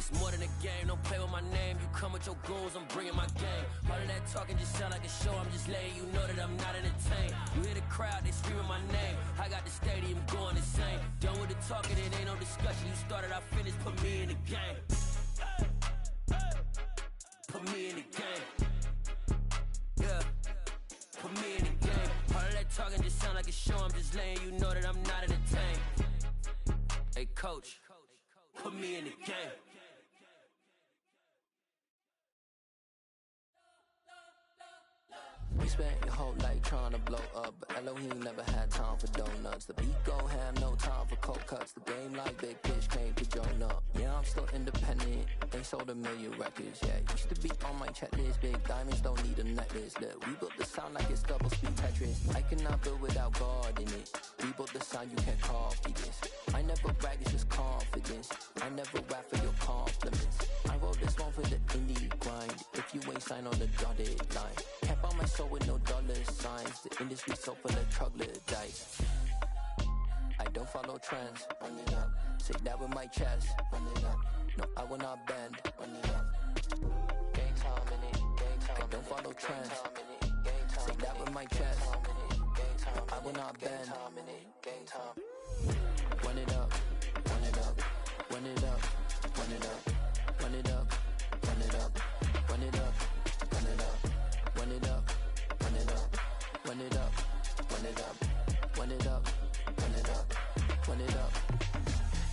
It's more than a game, don't play with my name. You come with your goons, I'm bringing my game. All of that talking just sound like a show, I'm just letting you know that I'm not entertained. You hear the crowd, they screaming my name. I got the stadium going insane. Done with the talking, it ain't no discussion. You started, I finished, put me in the game. Put me in the game. Yeah, put me in the game. All of that talking just sound like a show, I'm just letting you know that I'm not entertained. Hey coach, put me in the game. We spent your whole life trying to blow up, but Elohim never had time for donuts. The beat go ham, no time for cold cuts. The game like Big Pitch came to join up. Yeah, I'm still independent, they sold 1 million records. Yeah, used to be on my checklist. Big diamonds don't need a necklace. Look, we built the sound like it's double speed Tetris. I cannot build without God in it. We built the sound, you can't copy this. I never brag, it's just confidence. I never rap for your compliments. I wrote this one for the indie grind. If you ain't signed on the dotted line, kept on my soul with no dollar signs. The industry so full of troglodytes. I don't follow trends. Run it up. Say that with my chest. Run it up. No, I will not bend. Run it up. Gang time in it. Gang time. I don't follow trends. Say that with my chest. No, I will not bend. Gang time. Run it up. Run it up. Run it up. Run it up. Run it up. Run it up. Run it up. Run it up. Run it up. Run it up. Run it up. Run it up. Run it up. Run it up. Run it up.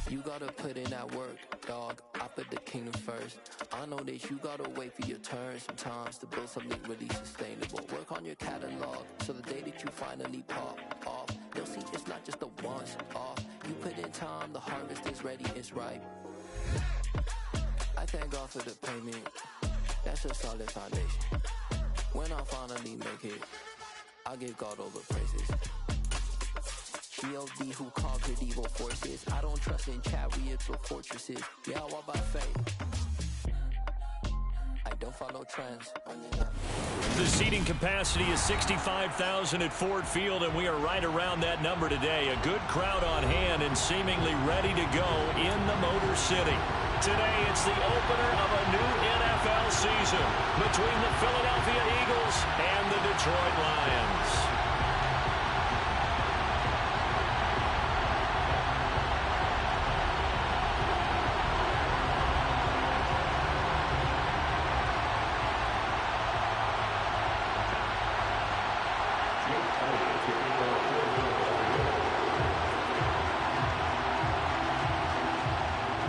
You gotta put in that work, dog. I put the kingdom first. I know that you gotta wait for your turn sometimes to build something really sustainable. Work on your catalog so the day that you finally pop off, they'll see it's not just a once off. You put in time, the harvest is ready, it's ripe. I thank God for the payment. That's a solid foundation. When I finally make it, I'll give God all the praises. G.O.D. who conquered evil forces. I don't trust in chariots or fortresses. Yeah, I walk by faith. I don't follow trends. The seating capacity is 65,000 at Ford Field, and we are right around that number today. A good crowd on hand and seemingly ready to go in the Motor City. Today, it's the opener of a new NFL season between the Philadelphia Eagles and the Detroit Lions.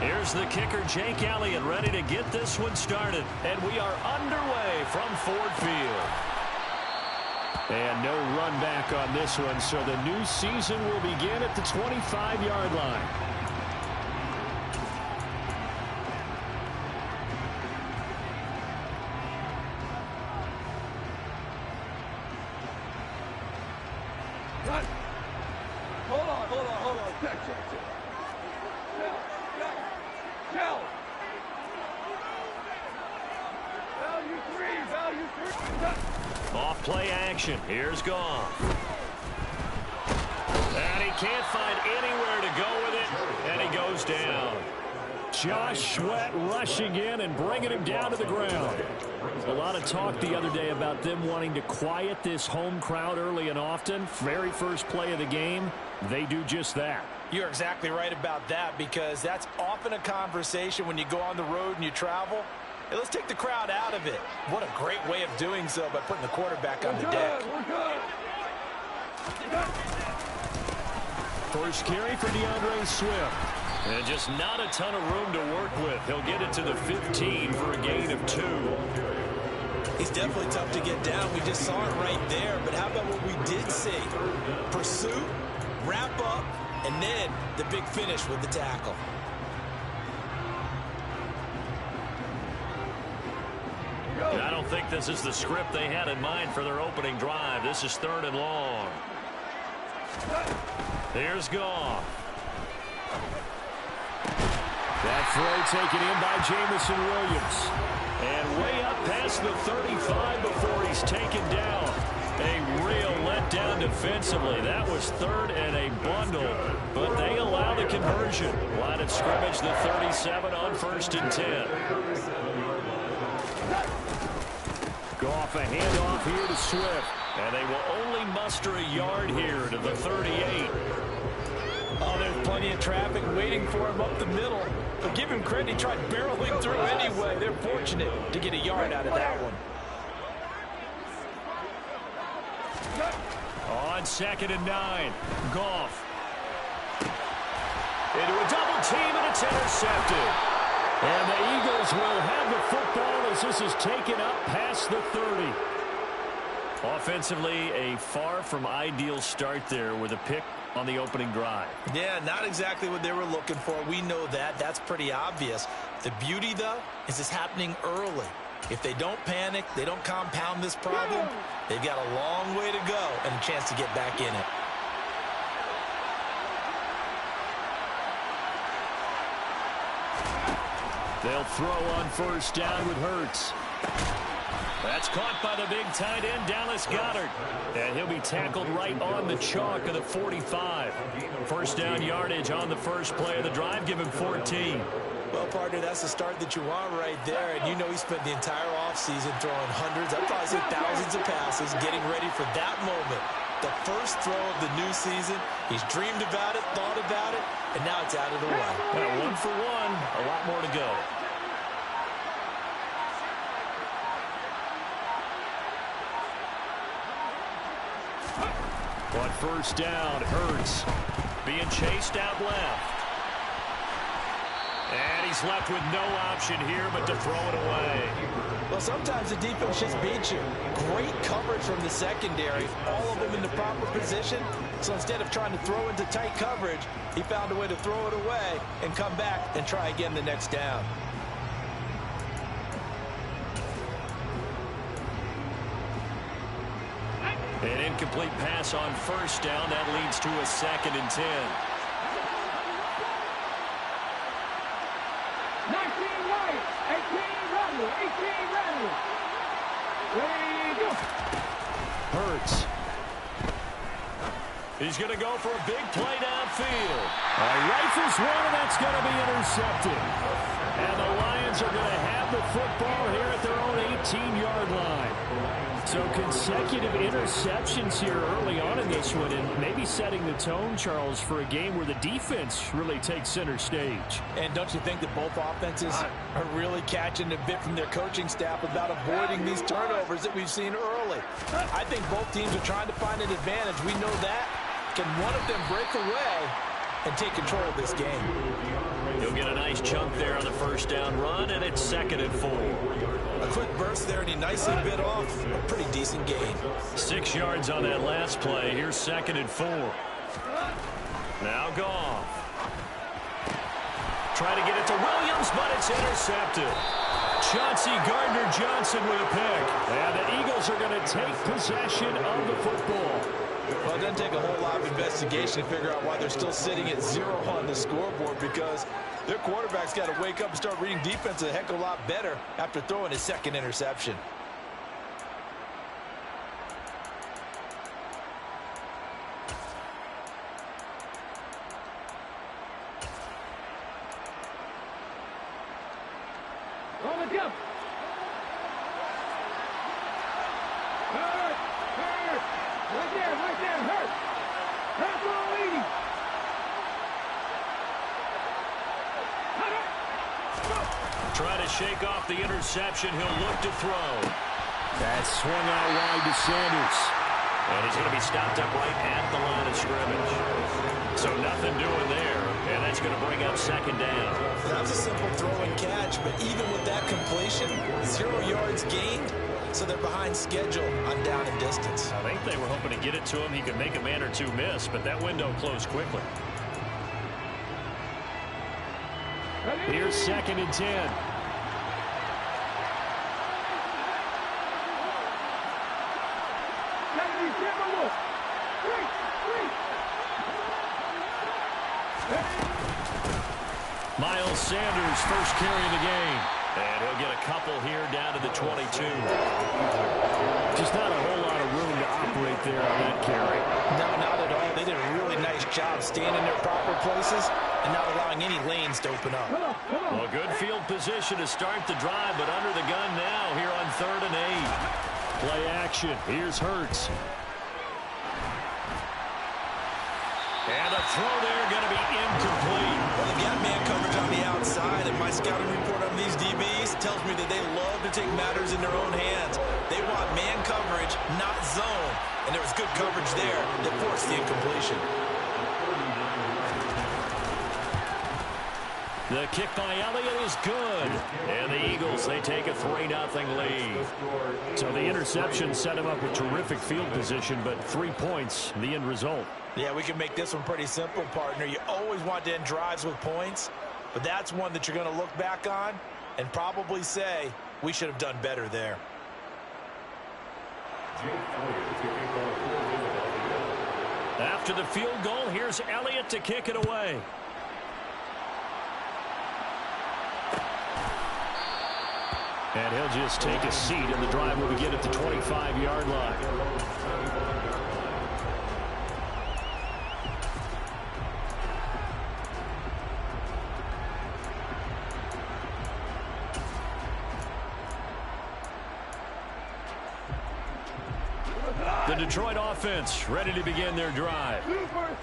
Here's the kicker, Jake Elliott, ready to get this one started. And we are underway from Ford Field. And no run back on this one, so the new season will begin at the 25-yard line. Hold on. Check. Tell. Value three. Off play action. Here's Goff. And he can't find anywhere to go with it, and he goes down. Josh Sweat rushing in and bringing him down to the ground. A lot of talk the other day about them wanting to quiet this home crowd early and often. Very first play of the game, they do just that. You're exactly right about that, because that's often a conversation when you go on the road and you travel. Hey, let's take the crowd out of it. What a great way of doing so by putting the quarterback on the deck. First carry for DeAndre Swift. And just not a ton of room to work with. He'll get it to the 15 for a gain of 2. He's definitely tough to get down. We just saw it right there. But how about what we did see? Pursuit, wrap up, and then the big finish with the tackle. I don't think this is the script they had in mind for their opening drive. This is 3rd and long. Here's Goff. That throw taken in by Jamison Williams. And way up past the 35 before he's taken down. A real letdown defensively. That was third and a bundle, but they allow the conversion. Line of scrimmage, the 37 on 1st and 10. Goff a handoff here to Swift, and they will only muster a yard here to the 38. Oh, there's plenty of traffic waiting for him up the middle. But give him credit, he tried barreling through anyway. They're fortunate to get a yard out of that one. On 2nd and 9, Goff. Into a double team, and it's intercepted. And the Eagles will have the football as this is taken up past the 30. Offensively, a far from ideal start there with a pick on the opening drive. Yeah, not exactly what they were looking for. We know that. That's pretty obvious. The beauty, though, is it's happening early. If they don't panic, they don't compound this problem, they've got a long way to go and a chance to get back in it. They'll throw on 1st down with Hurts. That's caught by the big tight end, Dallas Goedert. And he'll be tackled right on the chalk of the 45. 1st down yardage on the first play of the drive. Give him 14. Well, partner, that's the start that you want right there. And you know he spent the entire offseason throwing hundreds, I'd probably say thousands of passes, getting ready for that moment. The first throw of the new season. He's dreamed about it, thought about it, and now it's out of the way. Well, 1 for 1, a lot more to go. On 1st down, Hurts being chased out left. And he's left with no option here but to throw it away. Well, sometimes the defense just beats you. Great coverage from the secondary, all of them in the proper position. So instead of trying to throw into tight coverage, he found a way to throw it away and come back and try again the next down. An incomplete pass on 1st down. That leads to a 2nd and 10. 19 right, 18 ready, 18 ready. Ready, go. Hurts. He's going to go for a big play downfield. Rifles one, and that's going to be intercepted. And the Lions are going to have the football here at their own 18-yard line. So consecutive interceptions here early on in this one, and maybe setting the tone, Charles, for a game where the defense really takes center stage. And don't you think that both offenses are really catching a bit from their coaching staff about avoiding these turnovers that we've seen early? I think both teams are trying to find an advantage. We know that. Can one of them break away and take control of this game? He'll get a nice chunk there on the 1st down run, and it's 2nd and 4. A quick burst there, and he nicely bit off a pretty decent gain. 6 yards on that last play. Here's 2nd and 4. Now Goff. Try to get it to Williams, but it's intercepted. Chauncey Gardner-Johnson with a pick. And the Eagles are going to take possession of the football. Well, it doesn't take a whole lot of investigation to figure out why they're still sitting at 0 on the scoreboard, because their quarterback's got to wake up and start reading defense a heck of a lot better after throwing his 2nd interception. On the jump. Hurt. Right there, hurt. Hurt all 80. Try to shake off the interception. He'll look to throw. That's swung out wide to Sanders. And he's going to be stopped up right at the line of scrimmage. So nothing doing there. And that's going to bring up 2nd down. That was a simple throw and catch, but even with that completion, 0 yards gained, so they're behind schedule on down and distance. I think they were hoping to get it to him. He could make a man or two miss, but that window closed quickly. Here's 2nd and 10. Miles Sanders, first carry of the game. And he'll get a couple here down to the 22. Just not a whole lot of room to operate there on that carry. No, not at all. They did a really nice job staying in their proper places and not allowing any lanes to open up. Well, good field position to start the drive, but under the gun now here on 3rd and 8. Play action. Here's Hurts. And a throw there going to be incomplete. Well, they've got man coverage on the outside, and my scouting report on these DBs tells me that they love to take matters in their own hands. They want man coverage, not zone. And there was good coverage there that forced the incompletion. The kick by Elliott is good. And the Eagles, they take a 3-0 lead. So the interception set him up with terrific field position, but 3 points, the end result. Yeah, we can make this one pretty simple, partner. You always want to end drives with points, but that's one that you're going to look back on and probably say, we should have done better there. After the field goal, here's Elliott to kick it away. And he'll just take a seat, and the drive will begin at the 25-yard line. The Detroit offense ready to begin their drive.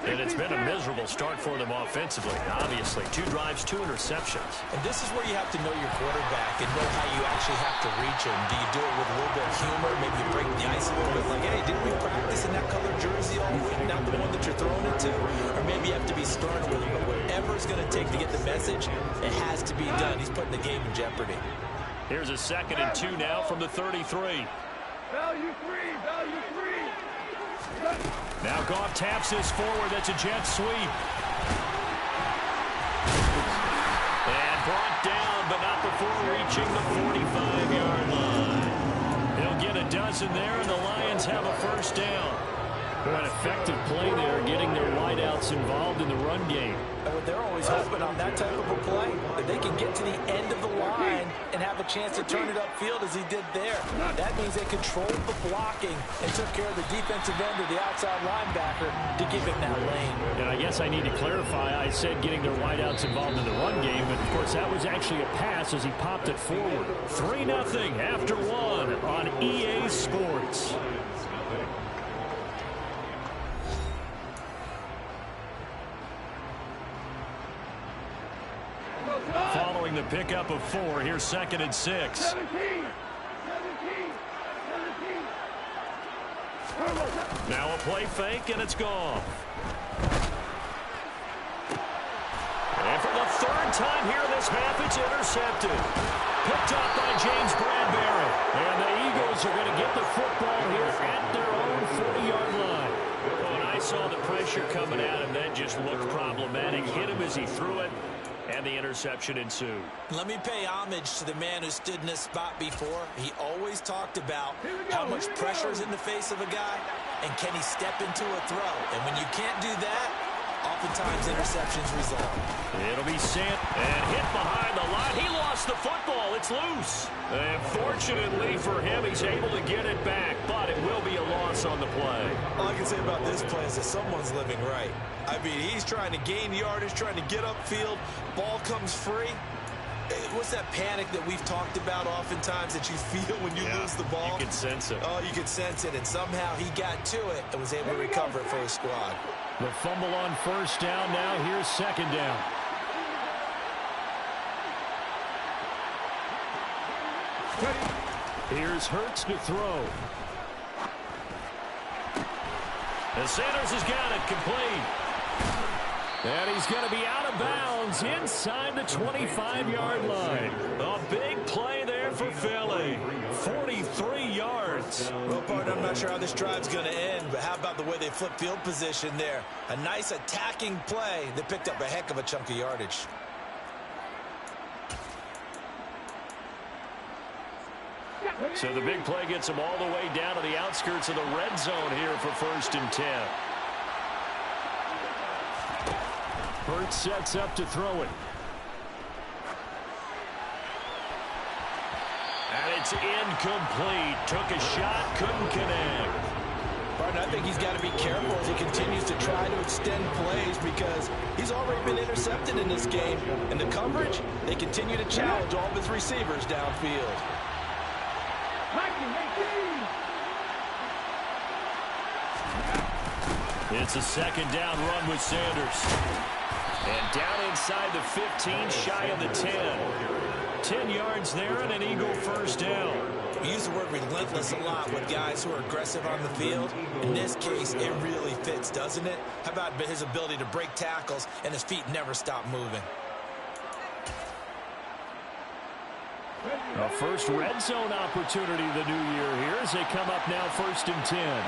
And it's been a miserable start for them offensively. Obviously, 2 drives, 2 interceptions. And this is where you have to know your quarterback and know how you actually have to reach him. Do you do it with a little bit of humor? Maybe you break the ice a little bit like, hey, didn't we practice in that colored jersey all week, not the one that you're throwing it to? Or maybe you have to be stern with him. But whatever it's going to take to get the message, it has to be done. He's putting the game in jeopardy. Here's a 2nd and 2 now from the 33. Value 3, value 3. Now Goff taps this forward. That's a jet sweep. And brought down, but not before reaching the 45-yard line. He'll get a dozen there, and the Lions have a 1st down. An effective play there, getting their wideouts involved in the run game. And what they're always hoping on that type of a play, that they can get to the end of the line and have a chance to turn it upfield as he did there. That means they controlled the blocking and took care of the defensive end or the outside linebacker to give him that lane. And I guess I need to clarify, I said getting their wideouts involved in the run game, but of course that was actually a pass as he popped it forward. 3-0 after 1 on EA Sports. Following the pickup of 4, here's 2nd and 6. 17. Now a play fake, and it's gone. And for the 3rd time here in this half, it's intercepted. Picked up by James Bradbury. And the Eagles are going to get the football here at their own 40-yard line. When I saw the pressure coming at him, that just looked problematic. Hit him as he threw it. And the interception ensued. Let me pay homage to the man who stood in this spot before. He always talked about how much pressure is in the face of a guy, and can he step into a throw. And when you can't do that, oftentimes interceptions result. It'll be sent and hit behind the line. He lost the football. It's loose. And fortunately for him, he's able to get it back, but it will be a loss on the play. All I can say about this play is that someone's living right. I mean, he's trying to gain yardage, trying to get upfield. Ball comes free. What's that panic that we've talked about oftentimes that you feel when you lose the ball? You can sense it. Oh, you can sense it, and somehow he got to it and was able to recover it for his squad. The fumble on 1st down. Now here's 2nd down. Here's Hurts to throw. And Sanders has got it complete. And he's going to be out of bounds inside the 25-yard line. A big play there for Philly. 43 yards. Well, partner, I'm not sure how this drive's going to end, but how about the way they flip field position there? A nice attacking play that picked up a heck of a chunk of yardage. So the big play gets them all the way down to the outskirts of the red zone here for 1st and 10. Hurts sets up to throw it. It's incomplete. Took a shot, couldn't connect. Partner, I think he's got to be careful as he continues to try to extend plays because he's already been intercepted in this game. And the coverage, they continue to challenge all of his receivers downfield. It's a second down run with Sanders. And down inside the 15, shy of the 10. 10 yards there and an Eagle first down. We use the word relentless a lot with guys who are aggressive on the field. In this case, it really fits, doesn't it? How about his ability to break tackles and his feet never stop moving? A first red zone opportunity the new year here as they come up now 1st and 10.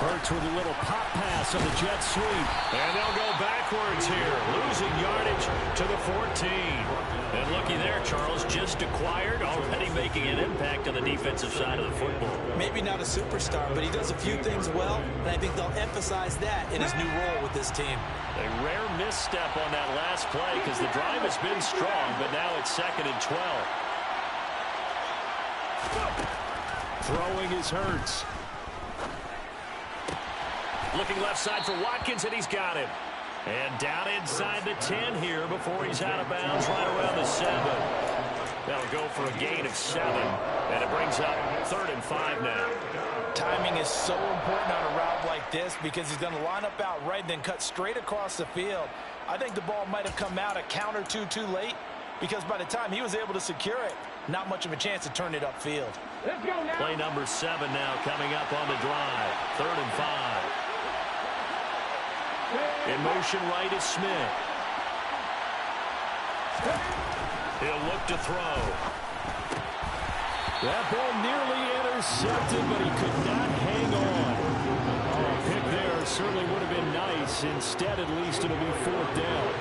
Hurts with a little pop pass on the jet sweep. And they'll go backwards here, losing yardage to the 14. And looky there, Charles, just acquired, already making an impact on the defensive side of the football. Maybe not a superstar, but he does a few things well, and I think they'll emphasize that in his new role with this team. A rare misstep on that last play because the drive has been strong, but now it's 2nd and 12. Throwing is Hurts. Looking left side for Watkins, and he's got him. And down inside the 10 here before he's out of bounds right around the 7. That'll go for a gain of 7. And it brings up 3rd and 5 now. Timing is so important on a route like this because he's going to line up out right and then cut straight across the field. I think the ball might have come out a count or two too late because by the time he was able to secure it, not much of a chance to turn it upfield. Let's go now. Play number 7 now coming up on the drive. 3rd and 5. In motion right is Smith. He'll look to throw. That ball nearly intercepted, but he could not hang on. Oh, a pick there certainly would have been nice. Instead, at least it'll be 4th down.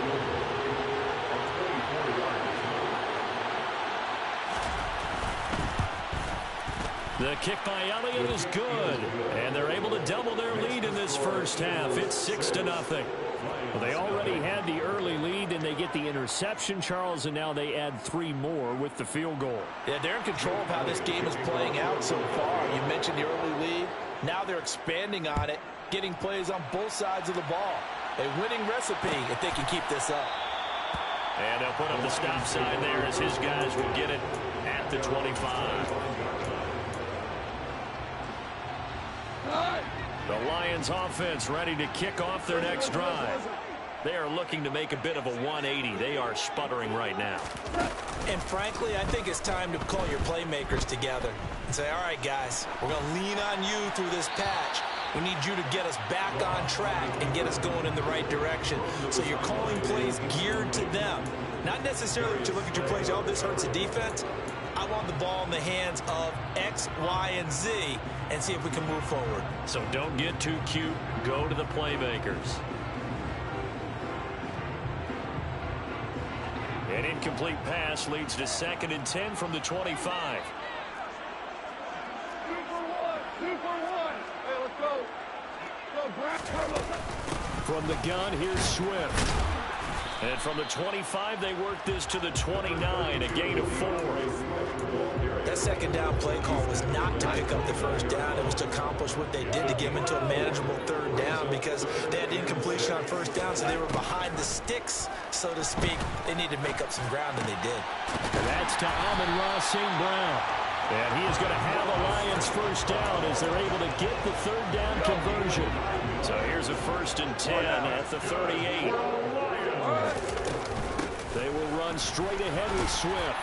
The kick by Elliott is good, and they're able to double their lead in this first half. It's 6-0. Well, they already had the early lead, and they get the interception, Charles, and now they add 3 more with the field goal. Yeah, they're in control of how this game is playing out so far. You mentioned the early lead. Now they're expanding on it, getting plays on both sides of the ball. A winning recipe if they can keep this up. And they'll put up the stop sign there as his guys will get it at the 25. The Lions offense ready to kick off their next drive. They are looking to make a bit of a 180. They are sputtering right now. And frankly, I think it's time to call your playmakers together and say, all right, guys, we're going to lean on you through this patch. We need you to get us back on track and get us going in the right direction. So you're calling plays geared to them. Not necessarily to look at your plays, oh, this hurts the defense. I want the ball in the hands of X, Y, and Z and see if we can move forward. So don't get too cute. Go to the playmakers. An incomplete pass leads to 2nd and 10 from the 25. 2 for 1. 2 for 1. Hey, let's go. Go, Brad. From the gun, here's Swift. And from the 25, they work this to the 29, a gain of 4. That second down play call was not to pick up the first down. It was to accomplish what they did to get them into a manageable 3rd down because they had incompletion on 1st down, so they were behind the sticks, so to speak. They needed to make up some ground, and they did. And that's to Amon-Ra St. Brown. And he is going to have a Lions first down as they're able to get the 3rd down conversion. So here's a 1st and 10 at the 38. They will run straight ahead with Swift.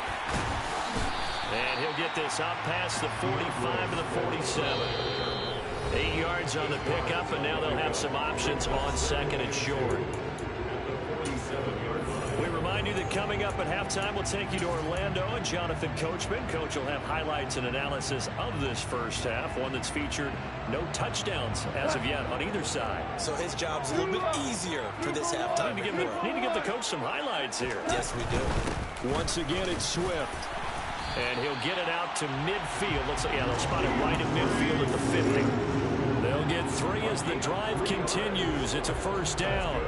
And he'll get this up past the 45 to the 47. 8 yards on the pickup, and now they'll have some options on 2nd and short. We remind you that coming up at halftime, we'll take you to Orlando and Jonathan Coachman. Coach will have highlights and analysis of this first half, one that's featured no touchdowns as of yet on either side. So his job's a little bit easier for this halftime. Need to give the coach some highlights here. Yes, we do. Once again, it's Swift. And he'll get it out to midfield. Looks like, yeah, they'll spot it right in midfield at the 50. They'll get 3 as the drive continues. It's a first down.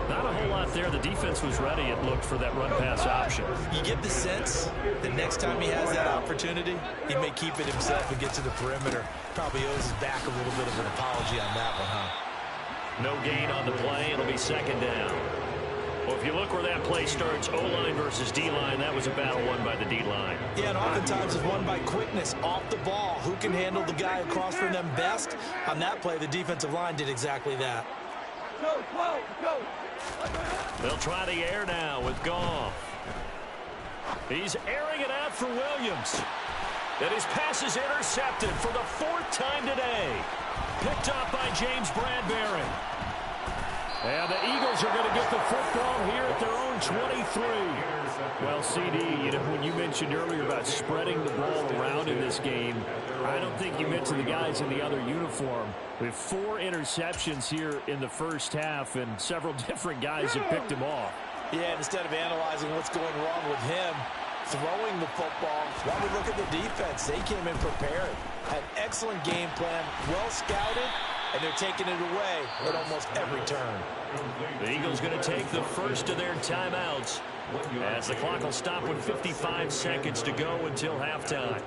Not a whole lot there. The defense was ready, it looked, for that run-pass option. You get the sense that next time he has that opportunity, he may keep it himself and get to the perimeter. Probably owes his back a little bit of an apology on that one, huh? No gain on the play. It'll be second down. Well, if you look where that play starts, O-line versus D-line, that was a battle won by the D-line. Yeah, and oftentimes it's won by quickness off the ball. Who can handle the guy across from them best? On that play, the defensive line did exactly that. Go, go, go. They'll try the air now with Goff. He's airing it out for Williams. And his pass is intercepted for the 4th time today. Picked up by James Bradbury. And the Eagles are going to get the football here at their own 23. Well, CD, you know, when you mentioned earlier about spreading the ball around in this game, I don't think you mentioned the guys in the other uniform. We have 4 interceptions here in the first half, and several different guys have picked them off. Yeah, instead of analyzing what's going wrong with him, throwing the football, while we look at the defense, they came in prepared. Had excellent game plan, well scouted, and they're taking it away at almost every turn. The Eagles going to take the first of their timeouts as the clock will stop with 55 seconds to go until halftime.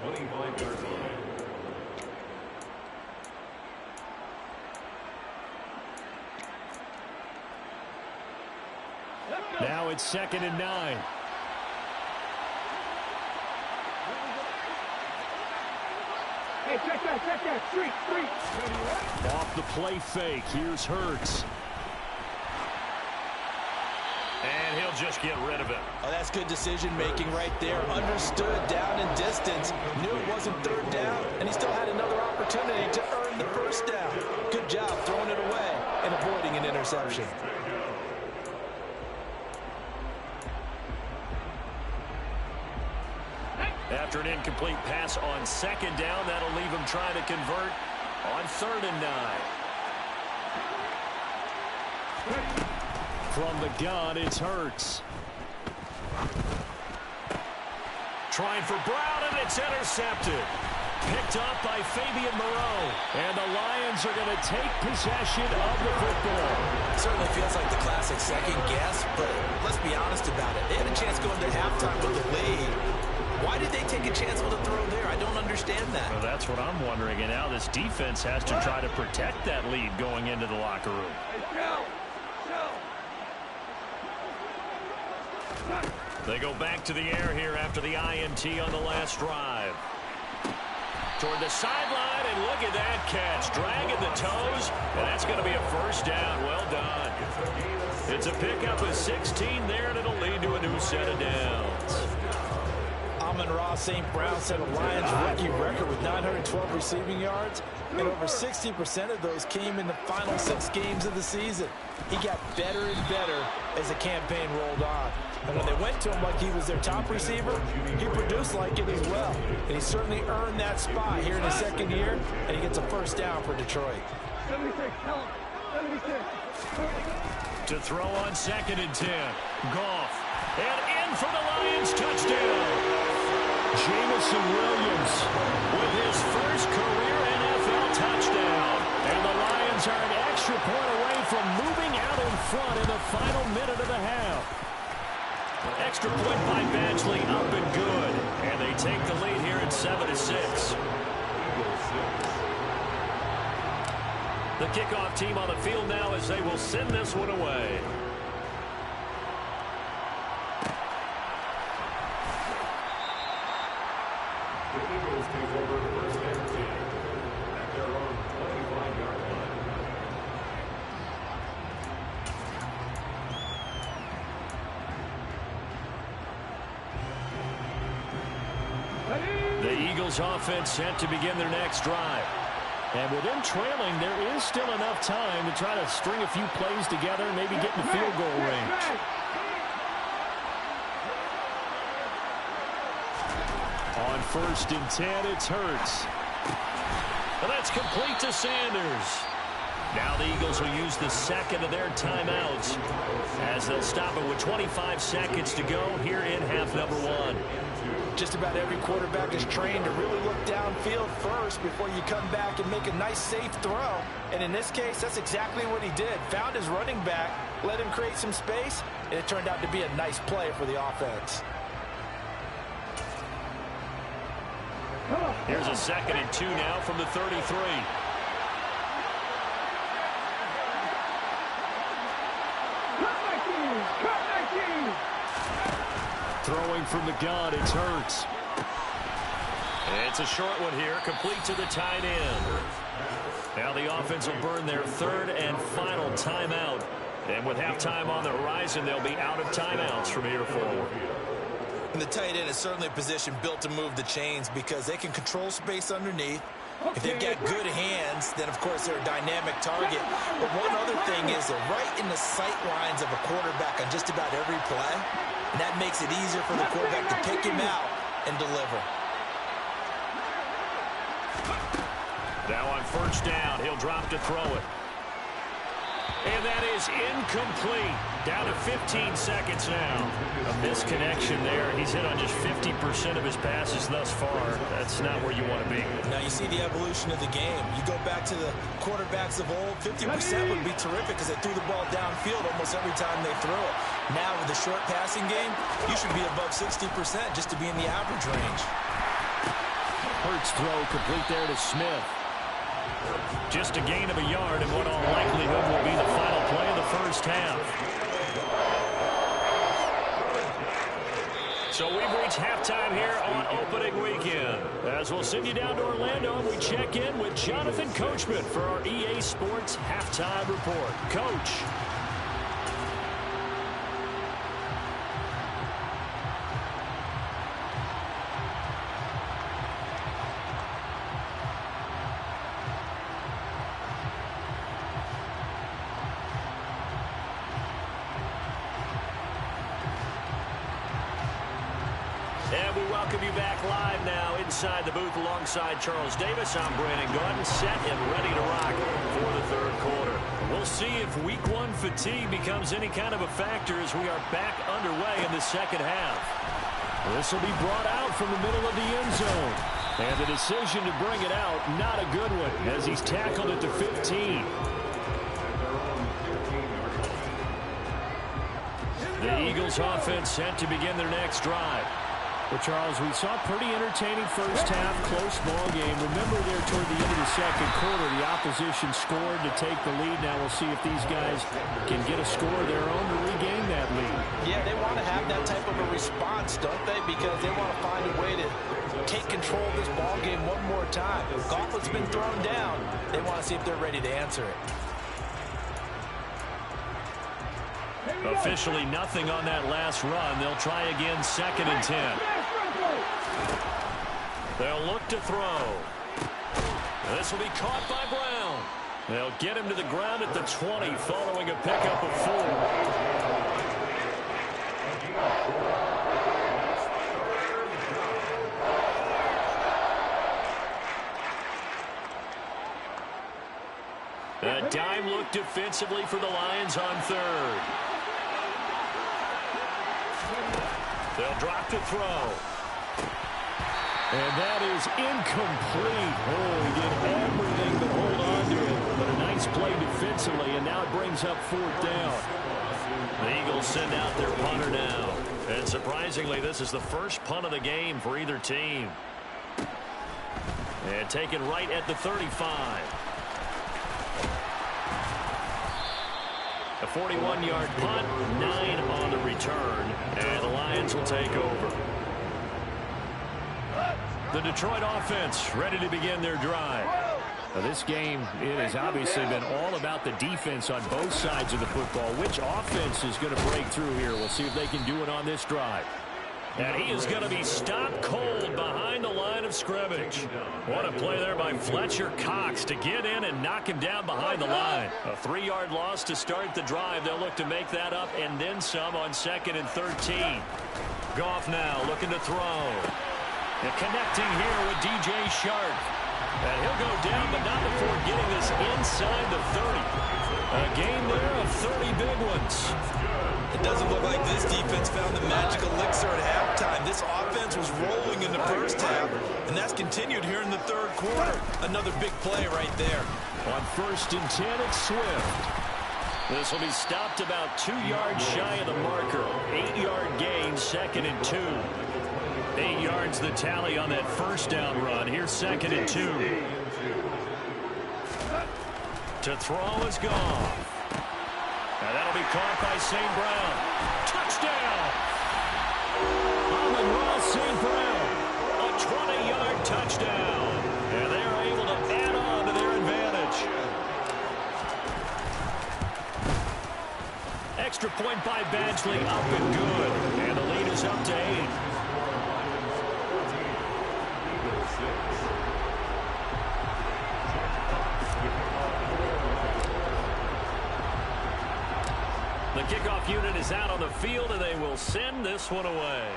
Now it's 2nd and 9. Hey, check that, street. Off the play fake, here's Hurts. And he'll just get rid of it. Oh, that's good decision-making right there. Understood down and distance. Knew it wasn't 3rd down, and he still had another opportunity to earn the 1st down. Good job throwing it away and avoiding an interception. After an incomplete pass on 2nd down, that'll leave him trying to convert on 3rd and 9. From the gun, it's Hurts. Trying for Brown, and it's intercepted. Picked up by Fabian Moreau. And the Lions are going to take possession of the football. Certainly feels like the classic second guess, but let's be honest about it. They had a chance going to halftime with the lead. Why did they take a chance with a throw there? I don't understand that. Well, that's what I'm wondering. And now this defense has to try to protect that lead going into the locker room. They go back to the air here after the INT on the last drive. Toward the sideline, and look at that catch. Dragging the toes, and that's going to be a 1st down. Well done. It's a pickup of 16 there, and it'll lead to a new set of downs. Amon-Ra St. Brown set a Lions rookie record with 912 receiving yards, and over 60% of those came in the final 6 games of the season. He got better and better as the campaign rolled on. And when they went to him like he was their top receiver, he produced like it as well. And he certainly earned that spot here in his 2nd year, and he gets a 1st down for Detroit. 76, tell him. 76. To throw on 2nd and 10. Goff. And in for the Lions touchdown. Jameson Williams with his first career NFL touchdown. And the Lions are an extra point away from moving out in front in the final minute of the half. Extra point by Badgley, up and good. And they take the lead here at 7-6. The kickoff team on the field now as they will send this one away. The Eagles take over first and 10 at their own 25-yard line. The Eagles offense set to begin their next drive. And with them trailing, there is still enough time to try to string a few plays together and maybe get in the field goal range. On 1st and 10, it's Hurts. And that's complete to Sanders. Now the Eagles will use the second of their timeouts as they'll stop it with 25 seconds to go here in half number 1. Just about every quarterback is trained to really look downfield first before you come back and make a nice, safe throw. And in this case, that's exactly what he did. Found his running back, let him create some space, and it turned out to be a nice play for the offense. Here's a 2nd and 2 now from the 33. Throwing from the gun, it's Hurts. It's a short one here, complete to the tight end. Now the offense will burn their 3rd and final timeout. And with halftime on the horizon, they'll be out of timeouts from here forward. And the tight end is certainly a position built to move the chains because they can control space underneath. If they've got good hands, then, of course, they're a dynamic target. But one other thing is they're right in the sight lines of a quarterback on just about every play. And that makes it easier for the quarterback to pick him out and deliver. Now on 1st down, he'll drop to throw it. And that is incomplete. Down to 15 seconds now. A misconnection there. He's hit on just 50% of his passes thus far. That's not where you want to be. Now you see the evolution of the game. You go back to the quarterbacks of old, 50% would be terrific because they threw the ball downfield almost every time they threw it. Now with the short passing game, you should be above 60% just to be in the average range. Hurts throw complete there to Smith. Just a gain of a yard in what all likelihood will be the final play of the 1st half. So we've reached halftime here on opening weekend. As we'll send you down to Orlando and we check in with Jonathan Coachman for our EA Sports Halftime Report. Coach. And we welcome you back live now inside the booth alongside Charles Davis. I'm Brandon Gordon, set and ready to rock for the 3rd quarter. We'll see if week 1 fatigue becomes any kind of a factor as we are back underway in the 2nd half. This will be brought out from the middle of the end zone. And the decision to bring it out, not a good one, as he's tackled at the 15. The Eagles offense set to begin their next drive. Well, Charles, we saw a pretty entertaining 1st half, close ball game. Remember there toward the end of the 2nd quarter, the opposition scored to take the lead. Now we'll see if these guys can get a score of their own to regain that lead. Yeah, they want to have that type of a response, don't they? Because they want to find a way to take control of this ball game one more time. The gauntlet's been thrown down. They want to see if they're ready to answer it. Officially nothing on that last run. They'll try again 2nd and 10. They'll look to throw. This will be caught by Brown. They'll get him to the ground at the 20 following a pickup of 4. A dime look defensively for the Lions on 3rd. They'll drop to throw. And that is incomplete. Oh, he did everything to hold on to it. But a nice play defensively, and now it brings up 4th down. The Eagles send out their punter now. And surprisingly, this is the first punt of the game for either team. And taken right at the 35. A 41-yard punt, 9 on the return, and the Lions will take over. The Detroit offense ready to begin their drive. Now this game, it has obviously been all about the defense on both sides of the football. Which offense is going to break through here? We'll see if they can do it on this drive. And he is going to be stopped cold behind the line of scrimmage. What a play there by Fletcher Cox to get in and knock him down behind the line. A 3-yard loss to start the drive. They'll look to make that up and then some on 2nd and 13. Goff now looking to throw. And connecting here with DJ Shark. And he'll go down, but not before getting this inside the 30. A game there of 30 big ones. It doesn't look like this defense found the magic elixir at halftime. This offense was rolling in the first half, and that's continued here in the third quarter. Another big play right there. On 1st and 10, it's Swift. This will be stopped about 2 yards shy of the marker. 8-yard gain, 2nd and 2. 8 yards the tally on that first down run. Here's 2nd and 2. To throw is Goff. Now that'll be caught by St. Brown. Touchdown! Amon-Ra St. Brown. A 20-yard touchdown. And they're able to add on to their advantage. Extra point by Badgley, up and good. And the lead is up to 8. The kickoff unit is out on the field, and they will send this one away.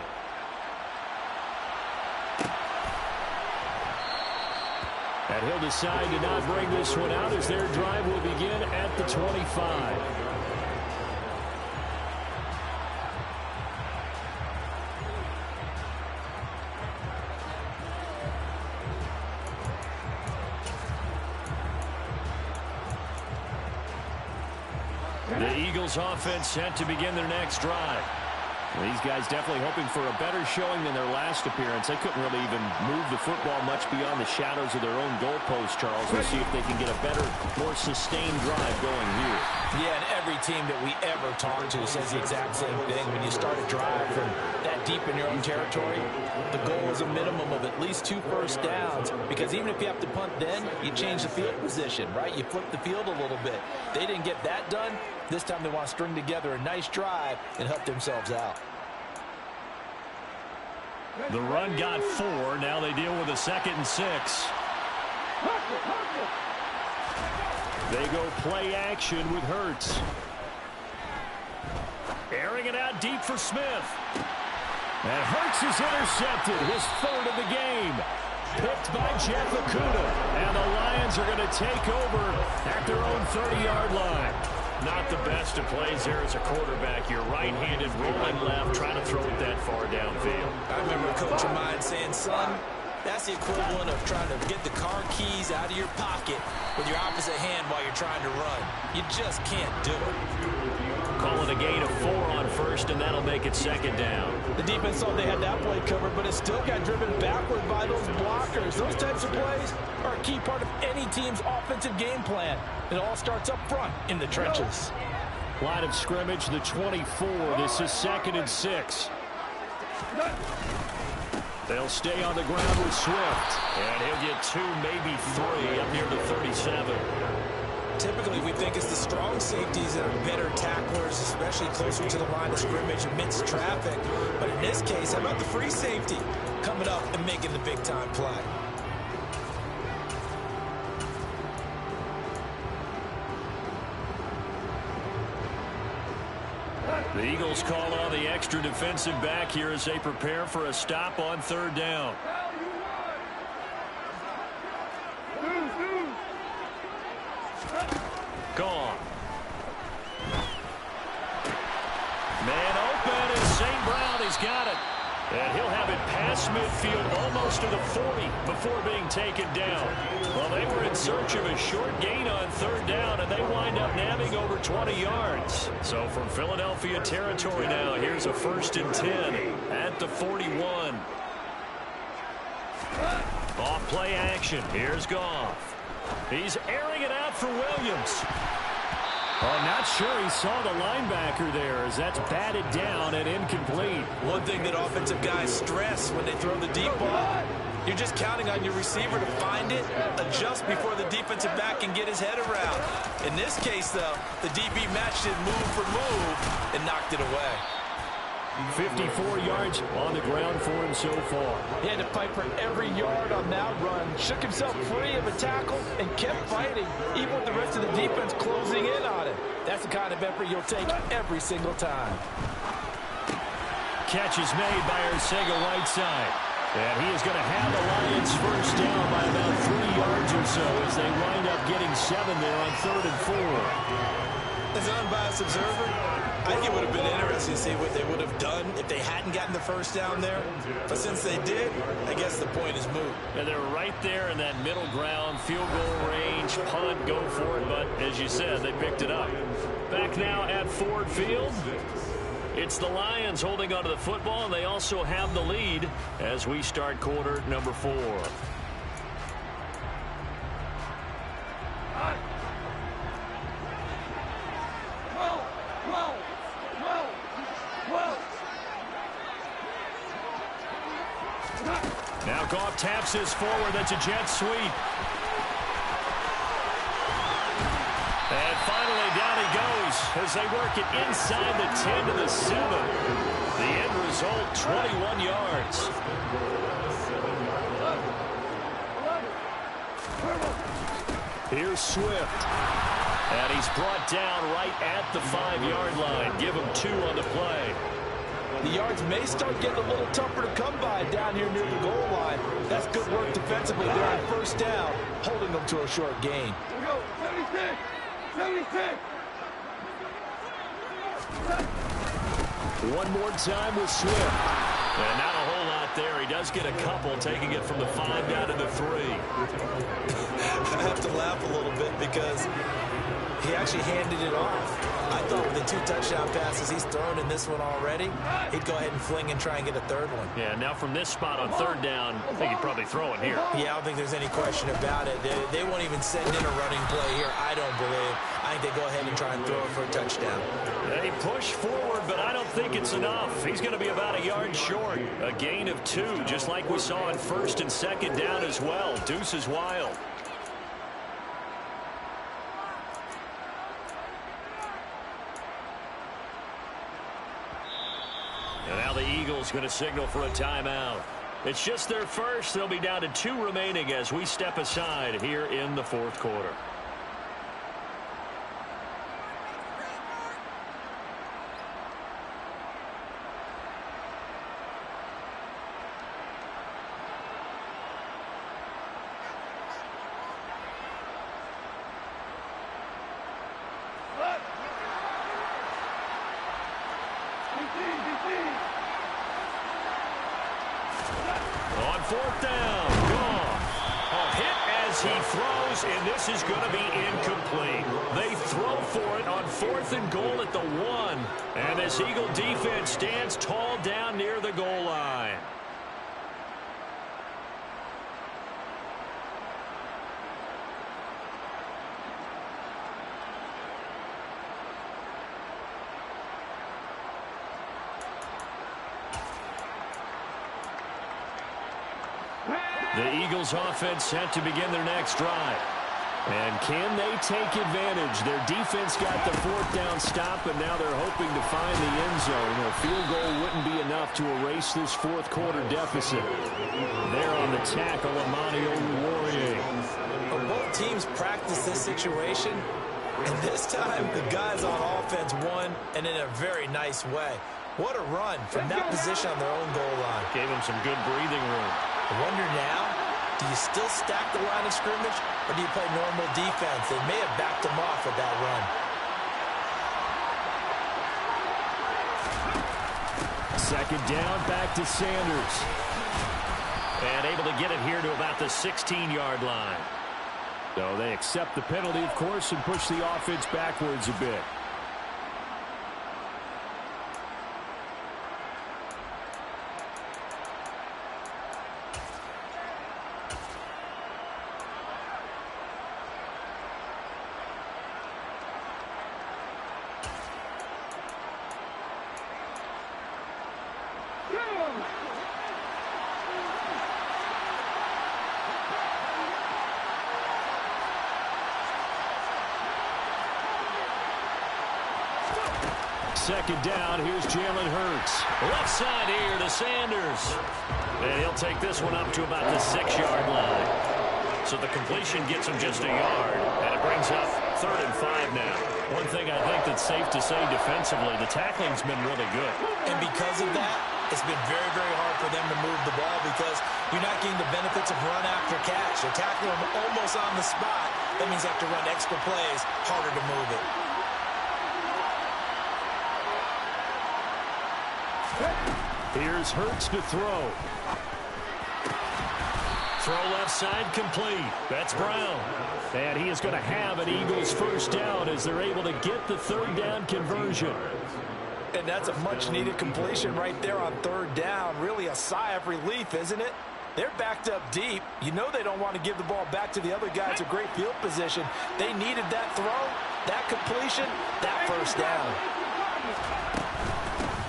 And he'll decide to not bring this one out as their drive will begin at the 25. The Eagles offense set to begin their next drive. Well, these guys definitely hoping for a better showing than their last appearance. They couldn't really even move the football much beyond the shadows of their own goalpost, Charles. We'll see if they can get a better, more sustained drive going here. Yeah, and every team that we ever talk to says the exact same thing. When you start a drive from that deep in your own territory, the goal is a minimum of at least 2 first downs, because even if you have to punt then, you change the field position, right? You flip the field a little bit. They didn't get that done. This time they want to string together a nice drive and help themselves out. The run got 4. Now they deal with a 2nd and 6. They go play action with Hurts. Airing it out deep for Smith. And Hurts is intercepted. His 3rd of the game. Picked by Jeff Okudah. And the Lions are going to take over at their own 30-yard line. Not the best of plays there as a quarterback. You're right-handed, rolling left, trying to throw it that far downfield. I remember a coach of mine saying, son, that's the equivalent of trying to get the car keys out of your pocket with your opposite hand while you're trying to run. You just can't do it. Call it a gain of 4 on 1st, and that'll make it 2nd down. The defense thought they had that play covered, but it still got driven backward by those blockers. Those types of plays are a key part of any team's offensive game plan. It all starts up front in the trenches. Line of scrimmage, the 24. This is 2nd and 6. They'll stay on the ground with Swift. And he'll get 2, maybe 3 up near the 37. Typically, we think it's the strong safeties that are better tacklers, especially closer to the line of scrimmage amidst traffic. But in this case, how about the free safety coming up and making the big-time play? The Eagles call on the extra defensive back here as they prepare for a stop on 3rd down. Gone. Man open, and St. Brown has got it. And he'll have it past midfield almost to the 40 before being taken down. Well, they were in search of a short gain on 3rd down, and they wind up nabbing over 20 yards. So from Philadelphia territory now, here's a 1st and 10 at the 41. Off play action. Here's Goff. He's airing it out for Williams. I'm not sure he saw the linebacker there as that's batted down and incomplete. One thing that offensive guys stress when they throw the deep ball, you're just counting on your receiver to find it, adjust before the defensive back can get his head around. In this case, though, the DB matched it move for move and knocked it away. 54 yards on the ground for him so far. He had to fight for every yard on that run. Shook himself free of a tackle and kept fighting, even with the rest of the defense closing in on him. That's the kind of effort you'll take every single time. Catch is made by Arcega Whiteside. And he is going to have the Lions first down by about 3 yards or so as they wind up getting 7 there on 3rd and 4. As an unbiased observer, I think it would have been interesting to see what they would have done if they hadn't gotten the first down there. But since they did, I guess the point is moot. And they're right there in that middle ground, field goal range, punt, go for it. But as you said, they picked it up. Back now at Ford Field. It's the Lions holding onto the football, and they also have the lead as we start quarter number 4. Now Goff taps this forward. That's a jet sweep. And finally down he goes as they work it inside the 10 to the 7. The end result, 21 yards. Here's Swift. And he's brought down right at the 5-yard line. Give him 2 on the play. The yards may start getting a little tougher to come by down here near the goal line. That's good work defensively there on first down, holding them to a short gain. Here we go. 76. 76. One more time with Swift. And not a whole lot there. He does get a couple, taking it from the 5 down to the 3. I have to laugh a little bit because he actually handed it off. I thought with the 2 touchdown passes he's thrown in this one already, he'd go ahead and fling and try and get a 3rd one. Yeah, now from this spot on 3rd down, I think he'd probably throw it here. Yeah, I don't think there's any question about it. They won't even send in a running play here, I don't believe. I think they go ahead and try and throw it for a touchdown. They push forward, but I don't think it's enough. He's going to be about a yard short. A gain of 2, just like we saw in 1st and 2nd down as well. Deuce is wild. And now the Eagles going to signal for a timeout. It's just their first. They'll be down to 2 remaining as we step aside here in the 4th quarter. On 4th down, Goff. A hit as he throws, and this is going to be incomplete. They throw for it on 4th and goal at the 1. And this Eagle defense stands tall down near the goal line. The Eagles offense set to begin their next drive. And can they take advantage? Their defense got the 4th down stop, and now they're hoping to find the end zone. A field goal wouldn't be enough to erase this 4th quarter deficit. There on the tackle, Amani Oruwariye. Well, both teams practice this situation, and this time the guys on offense won, and in a very nice way. What a run from that position on their own goal line. Gave them some good breathing room. I wonder now, do you still stack the line of scrimmage, or do you play normal defense? They may have backed them off with that run. 2nd down, back to Sanders. And able to get it here to about the 16-yard line. So they accept the penalty, of course, and push the offense backwards a bit. Second down, here's Jalen Hurts. Left side here to Sanders. And he'll take this one up to about the 6-yard line. So the completion gets him just a yard. And it brings up 3rd and 5 now. One thing I think that's safe to say defensively, the tackling's been really good. And because of that, It's been very, very hard for them to move the ball because you're not getting the benefits of run after catch. They're tackling them almost on the spot. That means they have to run extra plays, harder to move it. Here's Hurts to throw. Throw left side complete. That's Brown. And he is going to have an Eagles first down as they're able to get the third down conversion. And that's a much-needed completion right there on third down. Really a sigh of relief, isn't it? They're backed up deep. You know they don't want to give the ball back to the other guys in great field position. They needed that throw, that completion, that first down.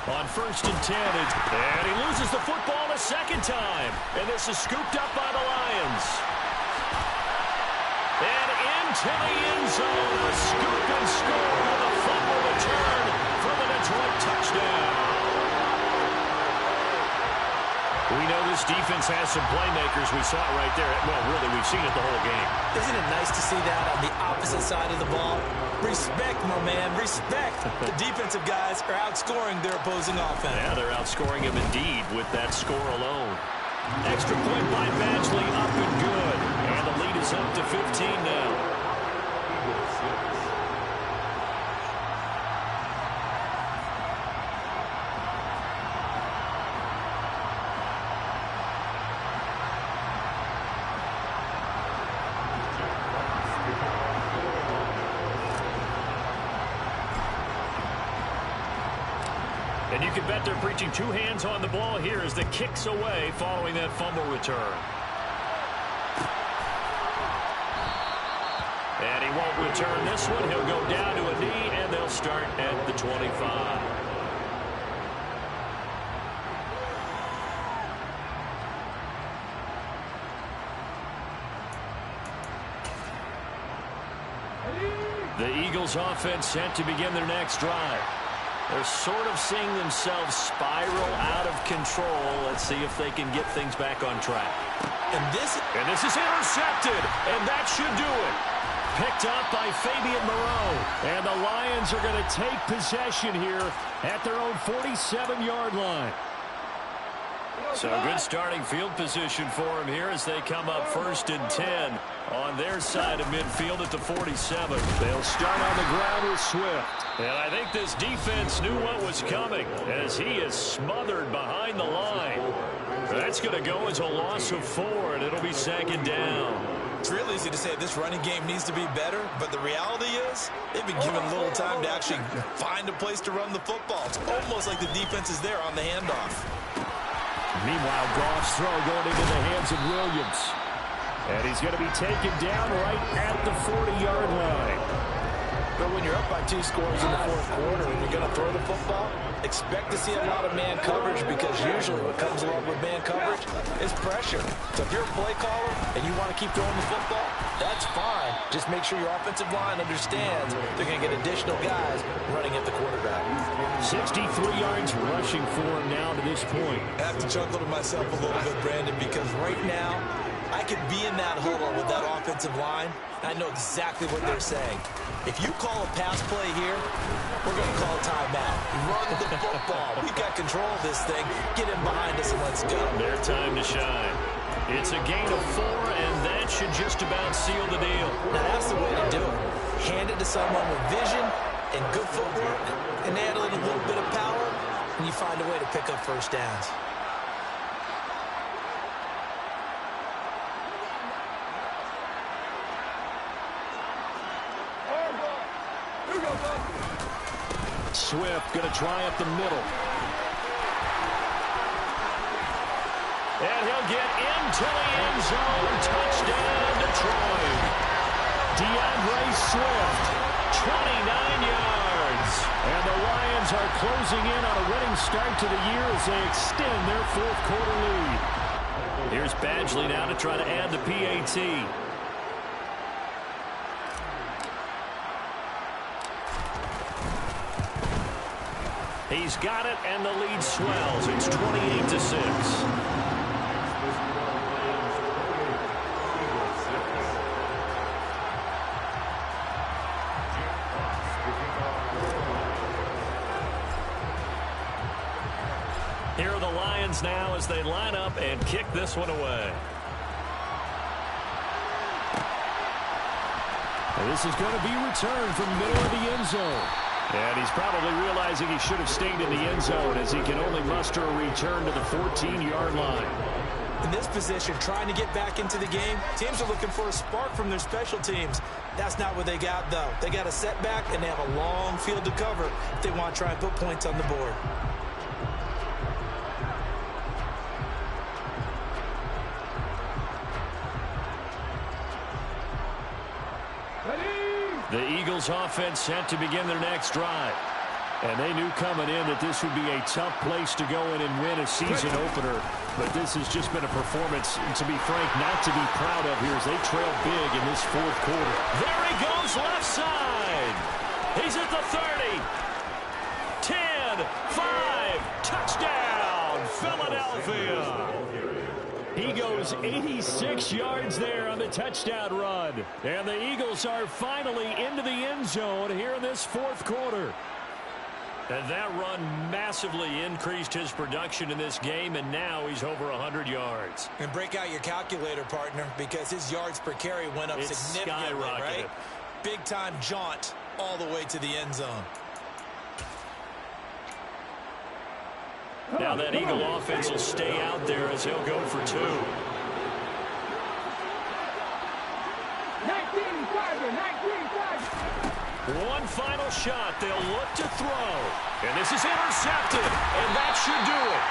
On 1st and 10, and he loses the football a second time. And this is scooped up by the Lions. And into the end zone, a scoop and score with a fumble return for the Detroit touchdown. We know this defense has some playmakers. We saw it right there. Well, really, we've seen it the whole game. Isn't it nice to see that on the opposite side of the ball? Respect, my man, respect. The defensive guys are outscoring their opposing offense. Yeah, they're outscoring him indeed with that score alone. Extra point by Badgley, up and good. And the lead is up to 15 now. And you can bet they're preaching two hands on the ball here as the kick's away following that fumble return. And he won't return this one. He'll go down to a knee, and they'll start at the 25. The Eagles offense set to begin their next drive. They're sort of seeing themselves spiral out of control. Let's see if they can get things back on track. And this is intercepted, and that should do it. Picked up by Fabian Moreau. And the Lions are going to take possession here at their own 47-yard line. So good starting field position for him here as they come up 1st and 10 on their side of midfield at the 47. They'll start on the ground with Swift. And I think this defense knew what was coming as he is smothered behind the line. That's going to go as a loss of 4, and it'll be 2nd down. It's real easy to say this running game needs to be better, but the reality is they've been given little time to actually find a place to run the football. It's almost like the defense is there on the handoff. Meanwhile, Goff's throw going into the hands of Williams. And he's going to be taken down right at the 40-yard line. But when you're up by 2 scores in the fourth quarter and you're going to throw the football, expect to see a lot of man coverage because usually what comes along with man coverage is pressure. So if you're a play caller and you want to keep throwing the football, that's fine. Just make sure your offensive line understands they're going to get additional guys running at the quarterback. 63 yards rushing for him now to this point. I have to chuckle to myself a little bit, Brandon, because right now I could be in that huddle with that offensive line. I know exactly what they're saying. If you call a pass play here, we're going to call a timeout. Run the football. We've got control of this thing. Get in behind us and let's go. Their time to shine. It's a gain of 4, and that should just about seal the deal. Now, that's the way to do it. Hand it to someone with vision and good footwork, and add a little bit of power, and you find a way to pick up first downs. Swift going to try up the middle. And he'll get into the end zone. Touchdown, Detroit. DeAndre Swift, 29 yards. And the Lions are closing in on a winning start to the year as they extend their fourth quarter lead. Here's Badgley now to try to add the PAT. He's got it, and the lead swells. It's 28-6. Here are the Lions now as they line up and kick this one away. And this is going to be returned from the middle of the end zone. And he's probably realizing he should have stayed in the end zone as he can only muster a return to the 14-yard line. In this position, trying to get back into the game, teams are looking for a spark from their special teams. That's not what they got, though. They got a setback, and they have a long field to cover if they want to try and put points on the board. The Eagles offense set to begin their next drive. And they knew coming in that this would be a tough place to go in and win a season opener. But this has just been a performance, to be frank, not to be proud of here as they trail big in this fourth quarter. There he goes left side. He's at the 30. 10, 5, touchdown, Philadelphia. He goes 86 yards there on the touchdown run. And the Eagles are finally into the end zone here in this fourth quarter. And that run massively increased his production in this game, and now he's over 100 yards. And break out your calculator, partner, because his yards per carry went up significantly, right? Big-time jaunt all the way to the end zone. Now that Eagle offense will stay out there as he'll go for 2. 19-5. One final shot. They'll look to throw. And this is intercepted. And that should do it.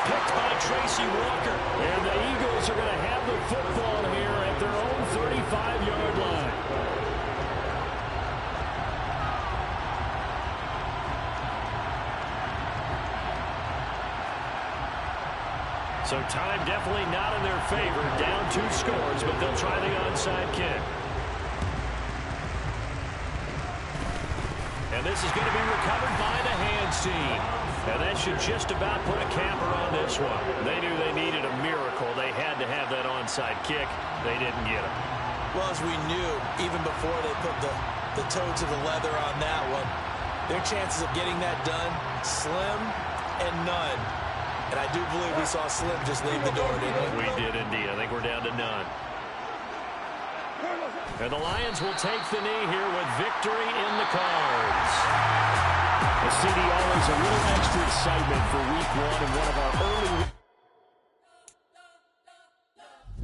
Picked by Tracy Walker. And the Eagles are going to have the football here at their own 35-yard line. So time definitely not in their favor. Down 2 scores, but they'll try the onside kick. And this is going to be recovered by the hands team. And that should just about put a capper on this one. They knew they needed a miracle. They had to have that onside kick. They didn't get it. Well, as we knew, even before they put the toe to the leather on that one, their chances of getting that done, slim and none. And I do believe we saw Slim just leave the door, didn't we? We did indeed. I think we're down to none. And the Lions will take the knee here with victory in the cards. The CD always a little extra excitement for week 1 and one of our early...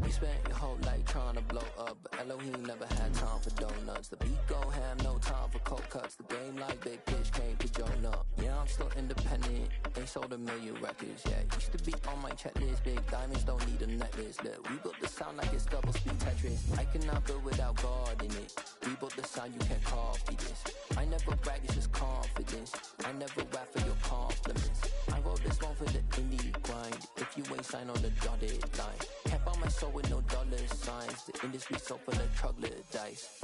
We spent your whole life trying to blow up, but Elohim never had time for donuts. The beat go ham, no time for cold cuts. The game like big pitch came to join up. Yeah, I'm still independent, ain't sold a million records yet. Used to be on my checklist, big diamonds don't need a necklace. Look, we built the sound like it's double speed Tetris. I cannot build without God in it. We built the sound, you can't copy this. I never brag, it's just confidence. I never rap for your compliments. I wrote this one for the indie grind. If you ain't signed on the dotted line, can't buy my soul with no dollar signs. The industry so full of troglodytes.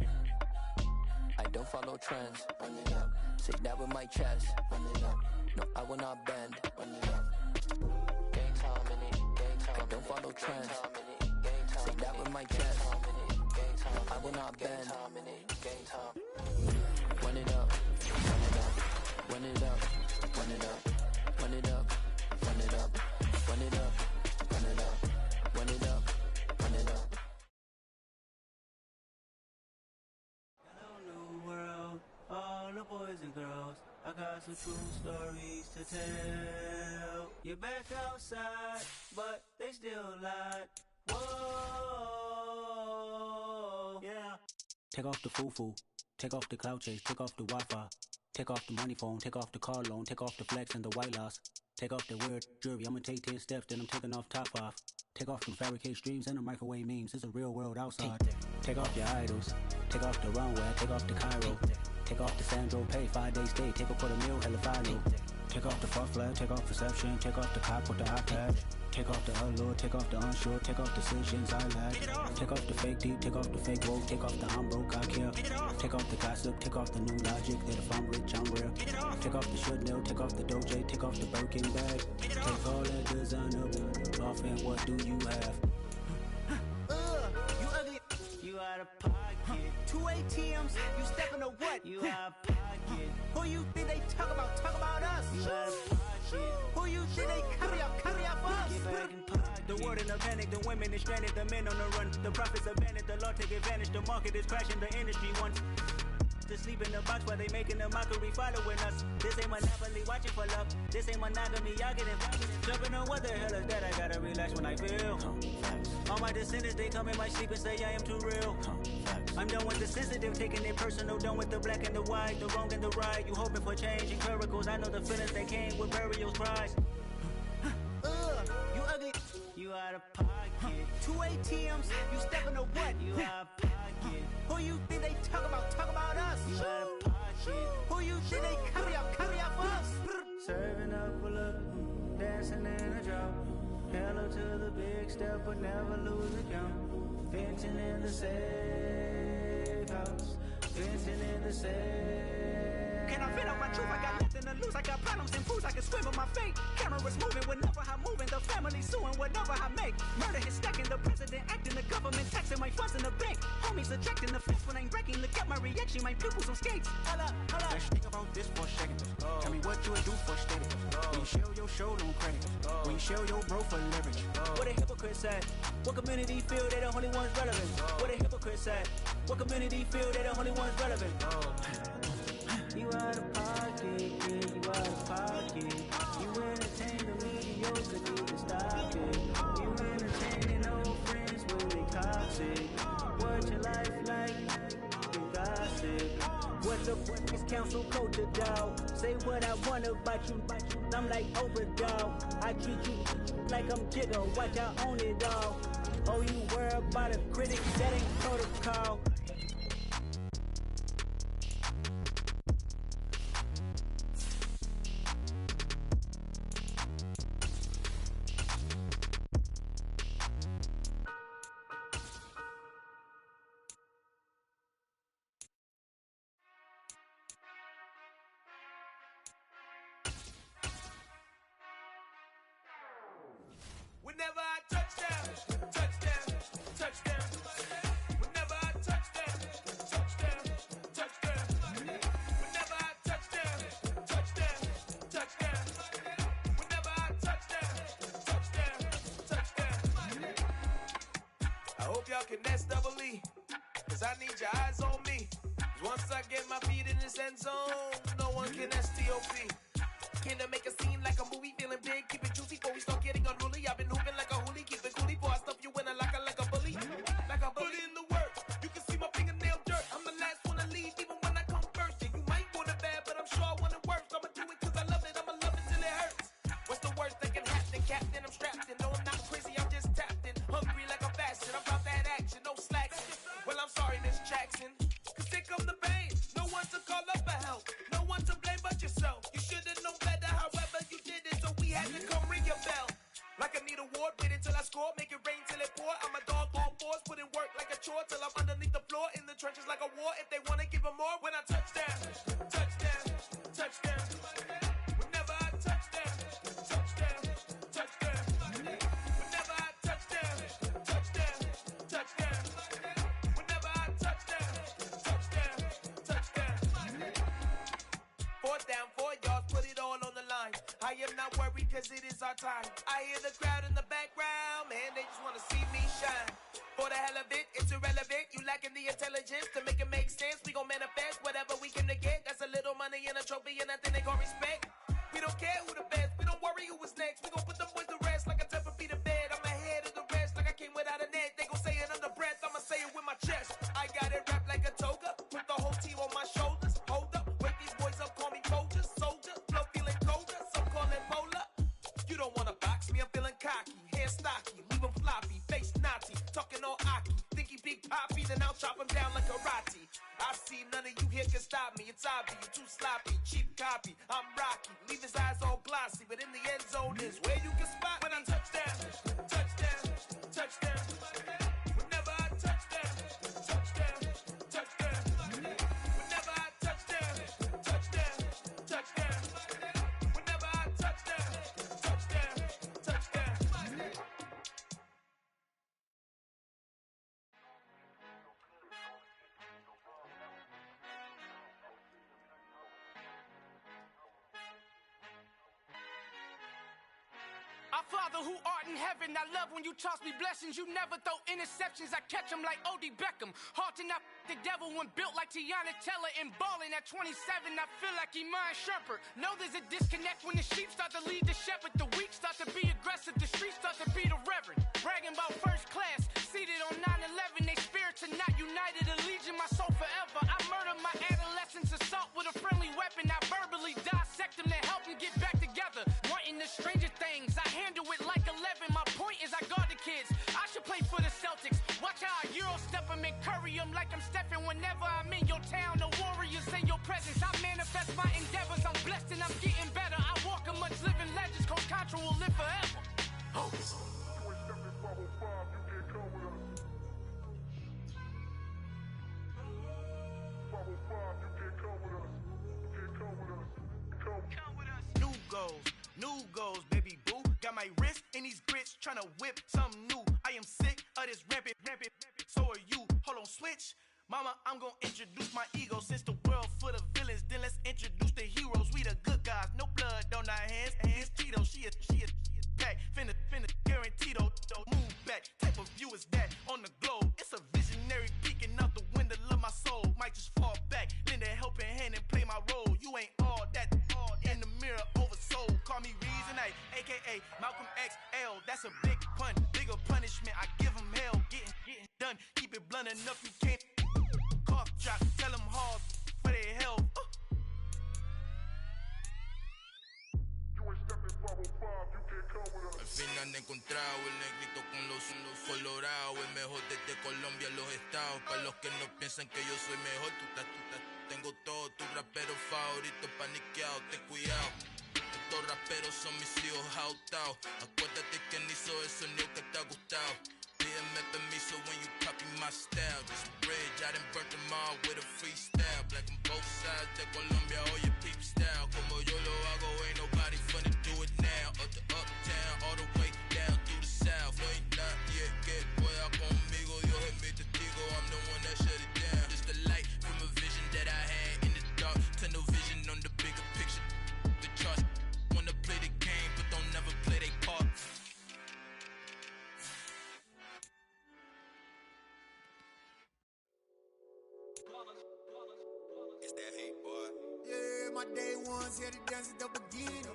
I don't follow trends. Run it up. Say that with my chest. Run it up. No, I will not bend. Run it up. Gang time in it. Gang time. I don't follow trends. Say that with my chest. I will not bend. Gang time. Run it up. Run it up. Run it up. Run it up. Run it up. Run it up. Run it up. Run it up. Run it up. Run it up. Hello, new world, all the boys and girls. I got some true stories to tell. You're back outside, but they still lied. Whoa, yeah. Take off the foo-foo, take off the cloud chase, take off the Wi-Fi, take off the money phone, take off the car loan, take off the flex and the white loss. Take off the weird jewelry, I'ma take 10 steps, then I'm taking off top 5. Take off them fabricated streams and the microwave memes, it's a real world outside. Take off your idols, take off the runway, take off the Cairo. Take off the Sandro pay, 5-day stay, take off for the meal, hella final. Take off the fuck flag, take off perception, take off the cop with the iPad. Take off the allure, take off the unsure, take off decisions I lack. Take off the fake deep, take off the fake woke, take off the I'm broke, I care. Take off the gossip, take off the new logic, that if I'm rich, I'm real. Take off the should know, take off the doje, take off the Birkin bag. Take all that designer off and what do you have? You ugly, you out of pocket. Two ATMs, you stepping to what? You out of pocket. Who you think they talk about? Talk about us. You out of pocket. Who you think they carry up for us? Get back in pocket. The world in a panic, the women is stranded, the men on the run. The profits abandoned, the law take advantage. The market is crashing, the industry wants to sleep in the box while they making a mockery following us. This ain't Monopoly, watching for love. This ain't monogamy, y'all get invited. Jumping on what the hell is that? I gotta relax when I feel. All my descendants, they come in my sleep and say I am too real. I'm done with the sensitive, taking it personal. Done with the black and the white, the wrong and the right. You hoping for change and miracles. I know the feelings that came with burial cries. You ugly. You out of pocket. Two ATMs, you stepping to what? You out of pocket. Who you think they talk about? Talk about us. You out of pocket. Who you think they carry up for us? Serving up, pull up, dancing in a drop. Hello to the big step, but never lose the count. Venting in the safe house. Venting in the safe. Can I fit out my truth? I got nothing to lose. I got problems and fools. I can swim with my fate. Cameras moving whenever I'm moving. The family suing whatever I make. Murder is stacking. The president acting. The government taxing my funds in the bank. Homies ejecting the fence when I'm breaking. Look at my reaction. My pupils on skates. Holla. Let's think about this for a second. Tell me what you would do for steady. When you show your show on credit. When you show your bro for leverage. What a hypocrite said. What community feel they the only ones relevant? What a hypocrite said. What community feel they the only ones relevant? You out of pocket, yeah, you out of pocket. You entertain the mediocre, need to stop it. You entertaining old friends when they toxic. What your life like? You gossip. What the fuck is council culture, dog? Say what I want about you. I'm like overdog. I treat you like I'm Jigga. Watch I own it all. Oh, you worry about a critic? That ain't protocol. Whenever I touchdown, touchdown, touchdown. Whenever I touchdown, touchdown, touchdown. Whenever I touchdown, touchdown, touchdown. Whenever I touchdown, touchdown, touchdown. I hope y'all can nest double E, cause I need your eyes on me. Cause once I get my feet in this end zone, no one can STOP. Can I make a scene like a movie, feeling big, keep it juicy before we start getting unruly. I've been hooping like a hoolie, keep it coolie before I stuff you in a locker like a bully. Like a bully. Put in the work, you can see my fingernail dirt. I'm the last one to leave, even when I come first. Yeah, you might want it bad, but I'm sure I want it worse. I'ma do it cause I love it, I'ma love it till it hurts. What's the worst that can happen, Captain? I'm strapped in, no I'm not crazy, I'm just tapped in. Hungry like I'm fasting, I'm about that action, no slacking. Well, I'm sorry, Miss Jackson, cause here come the pain. No one to call up for help, no one to blame but yourself. You should've known better, however you did it, so we had to come ring your bell. Like I need a ward, wait until I score, make it rain till it pour. I'm a dog on fours, put in work like a chore till I'm underneath the floor, in the trenches like a war. If they wanna give them more, when I touchdown, touchdown, touchdown. Whenever I touchdown, touchdown, touchdown. Whenever I touchdown, touchdown, touchdown. Whenever I touchdown, touchdown, touchdown. 4th down, 4 yards, put it all on the line. I am not worried cause it is our time. I hear the crowd in the background, man, they just wanna see me shine. For the hell of it, it's irrelevant. You lacking the intelligence to make it make sense. We gon' manifest whatever we came to get. That's a little money and a trophy and nothing they gon' respect. We don't care who the best, we don't worry who was next. We gon' put them boys to rest like a 10 feet of bed. I'm ahead of the rest like I came without a net. They gon' say it under breath, I'ma say it with my chest. I got it wrapped like a toga, put the whole team on my shoulders. Hold up, wake these boys up, call me Folger, soldier, flow feeling colder, some call it polar. You don't wanna box me, I'm feeling cocky, hair stocky, leave him floppy, face naughty, talking all aki, think he big poppy, then I'll chop him down like karate. I see none of you here can stop me, it's obvious, you too sloppy, cheap copy, I'm rocky, leave his eyes all glossy, but in the end zone is where you can spot when I touchdown, touchdown, touchdown. Whenever I touchdown, touchdown, touchdown. Whenever I touchdown, touchdown, touchdown. Whenever I touchdown, touchdown, touchdown. Father who art in heaven, I love when you toss me blessings. You never throw interceptions, I catch them like O.D. Beckham. Hard to not the devil when built like Tiana Teller and balling at 27. I feel like Iman Shumpert. Know there's a disconnect when the sheep start to lead the shepherd. The weak start to be aggressive, the streets start to be the reverend. Bragging about first class, seated on 9/11. They spirits are not united, a legion, my soul forever. I murder my adolescence, assault with a friendly weapon. I verbally dissect them to help them get back together. Wanting the stranger things, I handle it like 11. My point is I guard the kids. I should play for the Celtics. Watch how I Euro step them and curry them like I'm Stephen. Whenever I'm in your town, the Warriors in your presence. I manifest my endeavors. I'm blessed and I'm getting better. I walk amongst living legends. Coach Contra will live forever. Oh. New goals, baby boo. Got my wrist in these grits, tryna whip something new. I am sick of this rampant. So are you. Hold on, switch. Mama, I'm gonna introduce my ego. Since the world full of villains, then let's introduce the heroes. We the good guys, no blood on our hands. Hands Tito, she is back. Finna, guaranteed. Move back. Type of view is that on the globe? It's a visionary peeking out the window of my soul. Might just fall back, lend a helping hand and play my role. You ain't all that. In the mirror, oversold. Call me Reason A, aka Malcolm XL. That's a big pun, bigger punishment. I give him hell, getting done. Keep it blunt enough, you can't. Cough drop, tell them hard for their health. Al fin han encontrado el negrito con los colorados, el mejor desde Colombia a los estados. Para los que no piensan que yo soy mejor, tengo todo, tu rapero favorito paniqueado, ten cuidado. Estos raperos son mis hijos jautados. Acuérdate quién hizo el sonido que te ha gustado. Pídeme permiso when you copy my style. This bridge, I done burnt them all with a freestyle. Black on both sides de Colombia, oye peep style. Como yo lo hago, ain't nobody finna do it now. Up to uptown, all the way down through the south. No ain't not yet, que pueda conmigo. Dios es mi testigo, I'm the one that shut it down. Just the light from a vision that I had in the dark. Tunnel vision on the bigger picture. The charts wanna play the game, but don't never play their part. It's that hate, boy. Yeah, my day ones here to dance at the beginning.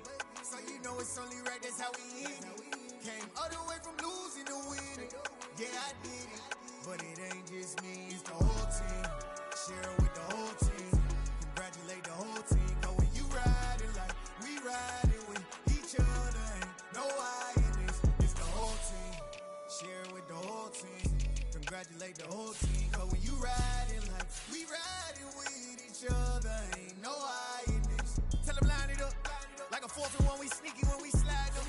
So you know it's only right, that's how we end it. Came all the way from losing to winning. Yeah, I did it. But it ain't just me, it's the whole team. Share it with the whole team. Congratulate the whole team. Cause when you riding like we riding with each other, ain't no I in this. It's the whole team. Share it with the whole team. Congratulate the whole team. Cause when you riding like we riding with each other, ain't no I in this. Tell them line it up. Like a 4-1, we sneaky when we slide them.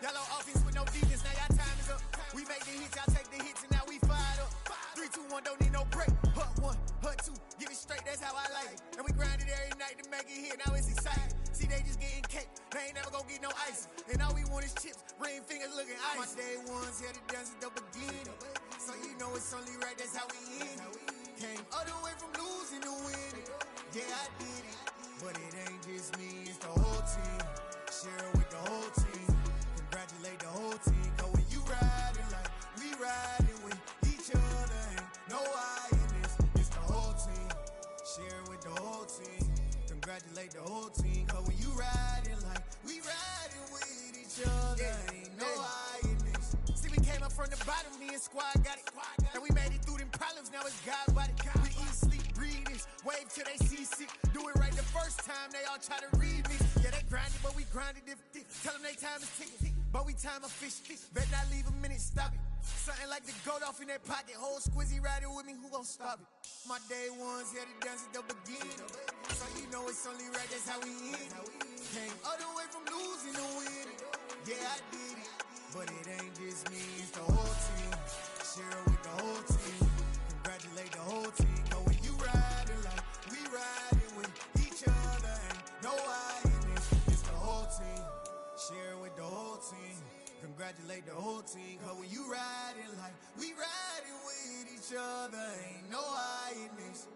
Yellow offense with no defense, now y'all time is up. We make the hits, y'all take the hits, and now we fired up. 3, 2, 1, don't need no break. Hut 1, hut 2, give it straight, that's how I like it. And we grind it every night to make it hit, now it's exciting. See, they just getting cake, they ain't never gonna get no ice. And all we want is chips, ring fingers looking ice. My day ones here to dance at the beginning. So you know it's only right, that's how we end it. Came all the way from losing to winning. Yeah, I did it. But it ain't just me, it's the whole team. Share it with the whole team. Congratulate the whole team. Cause when you riding like we riding with each other, ain't no I in this. It's the whole team. Share it with the whole team. Congratulate the whole team. Cause when you riding like we riding with each other, ain't no I in this. See, we came up from the bottom, me and squad got it. And we made it through them problems, now it's God body. We eat, sleep, breathe this. Wave till they see sick. Do it right the first time, they all try to read me. Yeah, they grinded, but we grinded different. Tell them they time is ticking, but we time a fish. Bet not leave a minute, stop it. Something like the goat off in their pocket. Whole squizzy riding with me, who gon' stop it? My day ones here to dance at the beginning. So you know it's only right, that's how we end it. Came all the way from losing to winning. Yeah, I did it. But it ain't just me, it's the whole team. Share it with the whole team. Congratulate the whole team. Cause when you riding like we riding with each other, ain't no I in this. It's the whole team. Share it with the whole team. Congratulate the whole team. Cause when you riding like we riding with each other, ain't no I in this.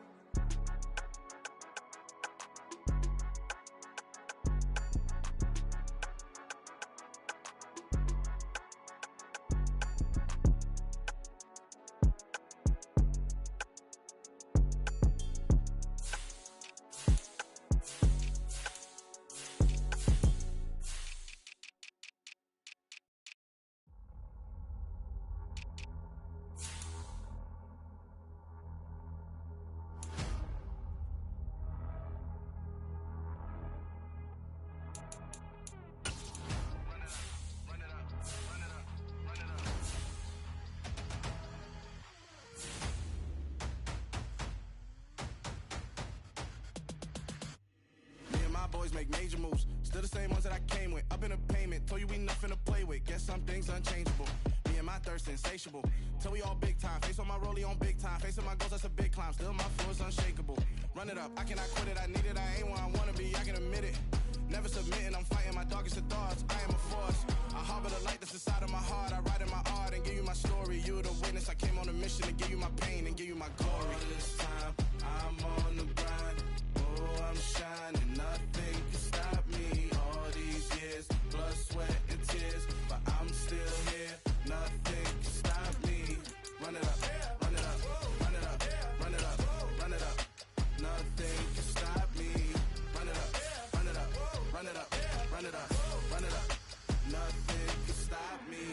make major moves. Still the same ones that I came with. Up in a payment, told you we nothing to play with. Guess some things unchangeable. Me and my thirst insatiable. Till we all big time. Face on my rollie on big time. Facing my goals, that's a big climb. Still my flow is unshakable. Run it up, I cannot quit it. I need it, I ain't where I wanna be, I can admit it. Never submitting, I'm fighting my darkest of thoughts. I am a force. I harbor the light that's inside of my heart. I write in my art and give you my story. You the witness. I came on a mission to give you my pain and give you my glory. All this time, I'm on the grind. Oh, I'm shining. Nothing can stop me. All these years, blood, sweat, and tears. But I'm still here. Nothing can stop me. Run it up, run it up, run it up, run it up, run it up. Nothing can stop me. Run it up, run it up, run it up, run it up, run it up. Nothing can stop me.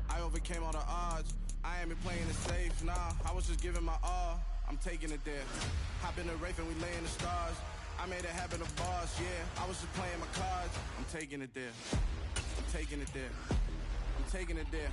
I overcame all the odds. I ain't been playing it safe, nah. I was just giving my all. I'm taking it there. Hop in the Wraith and we lay in the stars. I made it happen to bars, yeah. I was just playing my cards. I'm taking it there. I'm taking it there. I'm taking it there.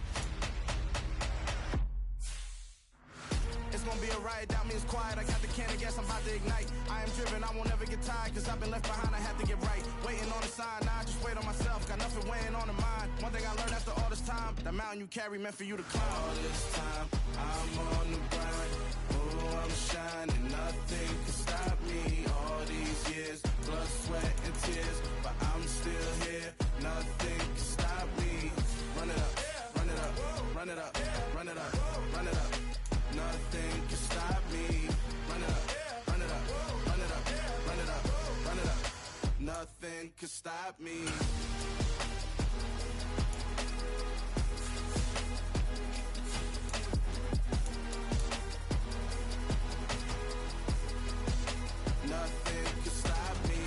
It's gonna be a riot, doubt me it's quiet. I got the can of gas, I'm about to ignite. I am driven, I won't ever get tired. Cause I've been left behind, I have to get right. Waiting on the sign, now I just wait on myself. Got nothing weighing on the mind. One thing I learned after all this time, that mountain you carry meant for you to climb. All this time, I'm on the grind. Oh, I'm shining, nothing can stop me. All these years, blood, sweat, and tears. But I'm still here, nothing can stop me. Run it up, run it up, run it up, run it up, run it up. Nothing can stop me. Run it up, run it up, run it up, run it up, run it up. Nothing can stop me. Nothing can stop me.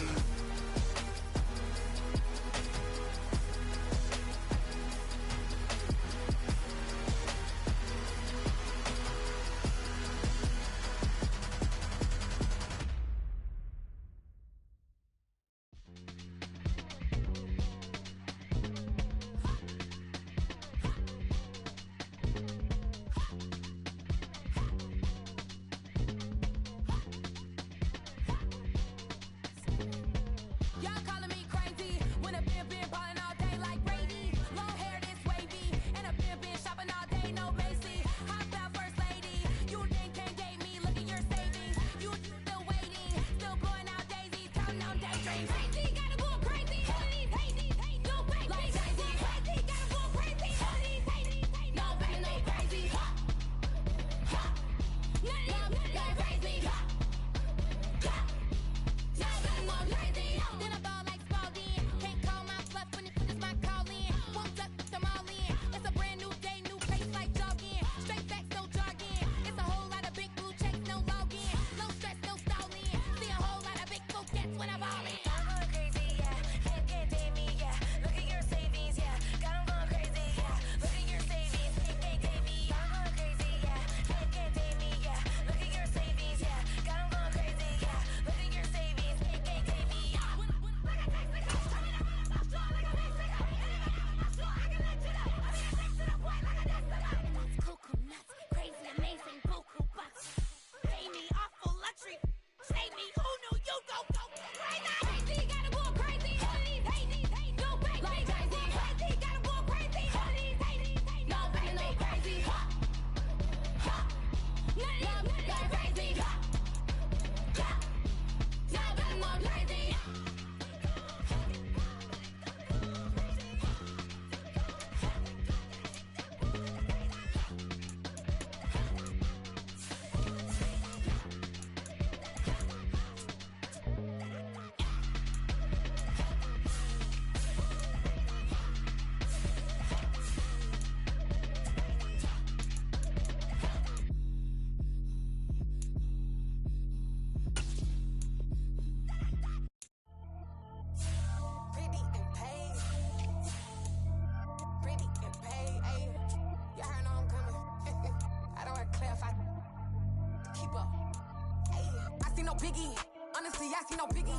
Biggie. Honestly, I see no biggie.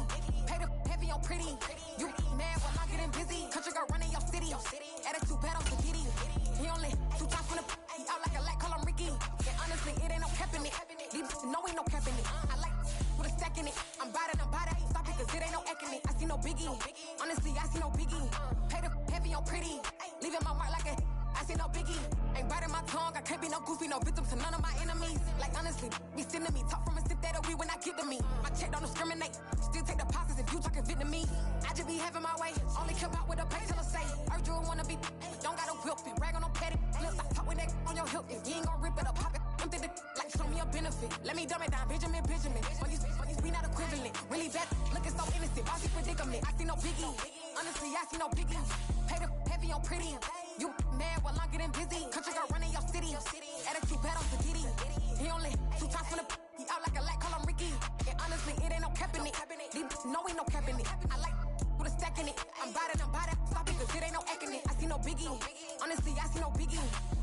Pay the heavy on pretty. You mad while I'm getting busy. Country girl running your city. Attitude bad on the giddy. He only 2 times from the he out like a light, call him Ricky. And honestly, it ain't no cap in it. These know ain't no cap in it. I like with a stack in it. I'm bad, I ain't stop it cause it ain't no acting it. I see no leaving my mark like a I see no biggie. Ain't biting my tongue, I can't be no goofy, no victim to none of my enemies. Like honestly, be sending me talk from a sip that'll be when I get to me. My check don't discriminate, still take deposits if you talking Vietnamese. I just be having my way, only care about what the pay tell her say. Urge you wanna be, don't got no whip, rag on no petty. Flips, I talk with that on your hip, if you ain't gon' rip it up, pop it. Empty the like show me a benefit. Let me dumb it down, Benjamin. For you, we not equivalent. Really bad, looking so innocent. Bossy predicament. I see no biggie. Honestly, I see no biggie. Pay the heavy on pretty. You mad while I'm getting busy. Country girl running your city. Attitude bad on the giddy. He only 2 times from the he out like a light, call him Ricky. And honestly, it ain't no cap in it. No, ain't no cap in it. I like with a stack in it. I'm biting. Stop it, cause it ain't no acting it. I see no biggie. Honestly, I see no biggie.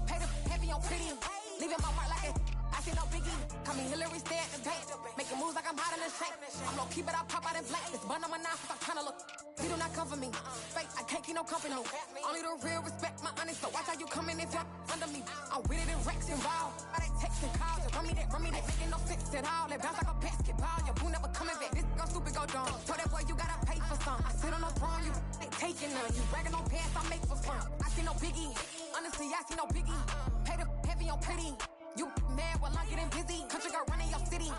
Pay the heavy on pretty. Leaving my mark like it. I see no biggie. Call me Hillary, stay at the bank. Making moves like I'm hot in the shank. I'm low key, but I pop out in black. This bun on my knife, I'm trying to look. He do not come for me. Fake, I can't keep no company. Only the real respect my honest. So watch how you coming if you're under me. I'm with it in Rex involved. I they texting calls. Just run me that. Making no sense at all. They bounce like a basketball. Your boo never coming back. This go stupid, go dumb. Told that boy you gotta pay for some. I sit on the throne, you they taking none. You bragging on pants, I make for fun. I see no biggie. Honestly, I see no biggie. Pay the heavy on pretty. You mad while I'm getting busy. Country girl running your city.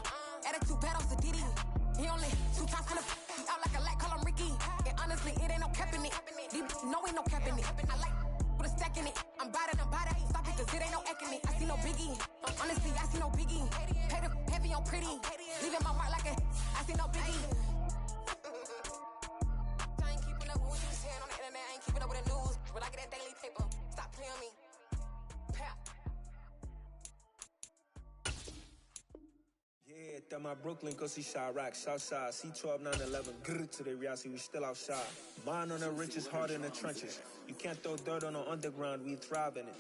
Attitude bad on the Diddy. He only 2 times from the he out like a light, call him Ricky. And honestly, it ain't no cap in it. No, ain't no cap in it. I like with a stack in it. I'm biting. Stop it, cause it ain't no acting it. I see no biggie. Honestly, I see no biggie. Pay the heavy on pretty. Leaving my mark like a I see no biggie. I ain't keeping up with what you saying on the internet. I ain't keeping up with the news. But I get that daily paper. Stop playing on me. Yeah, that my Brooklyn, cause he shot rock, Southside, C12, 911, grrr to the reality, we still outside. Mine on the richest, heart in the trenches. You can't throw dirt on the underground, we thrive in it.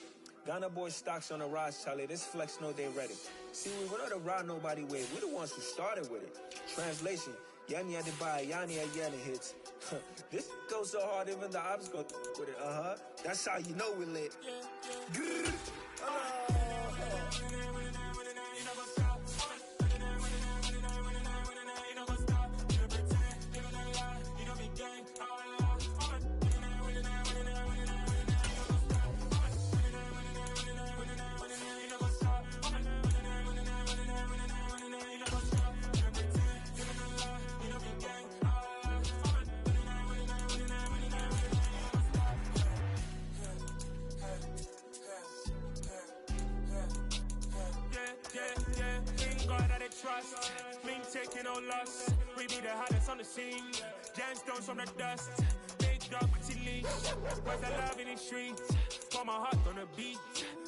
Ghana boys stocks on the rise, Charlie, this flex know they ready. See, we went on the ride nobody with, we the ones who started with it. Translation, Yanni had to buy, Yanni had yelling hits. This goes so hard, even the ops go with it, That's how you know we lit. Grrr. Trust, mean taking no loss. We be the hottest on the scene. Gemstones from the dust. Big dog with your leash. Where's the love in the streets? For my heart on the beat.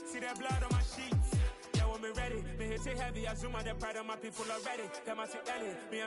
See that blood on my sheets. Yeah, when we ready, me hit it heavy. I zoom out the pride of my people already. Them I see Ellie. Me, I'm just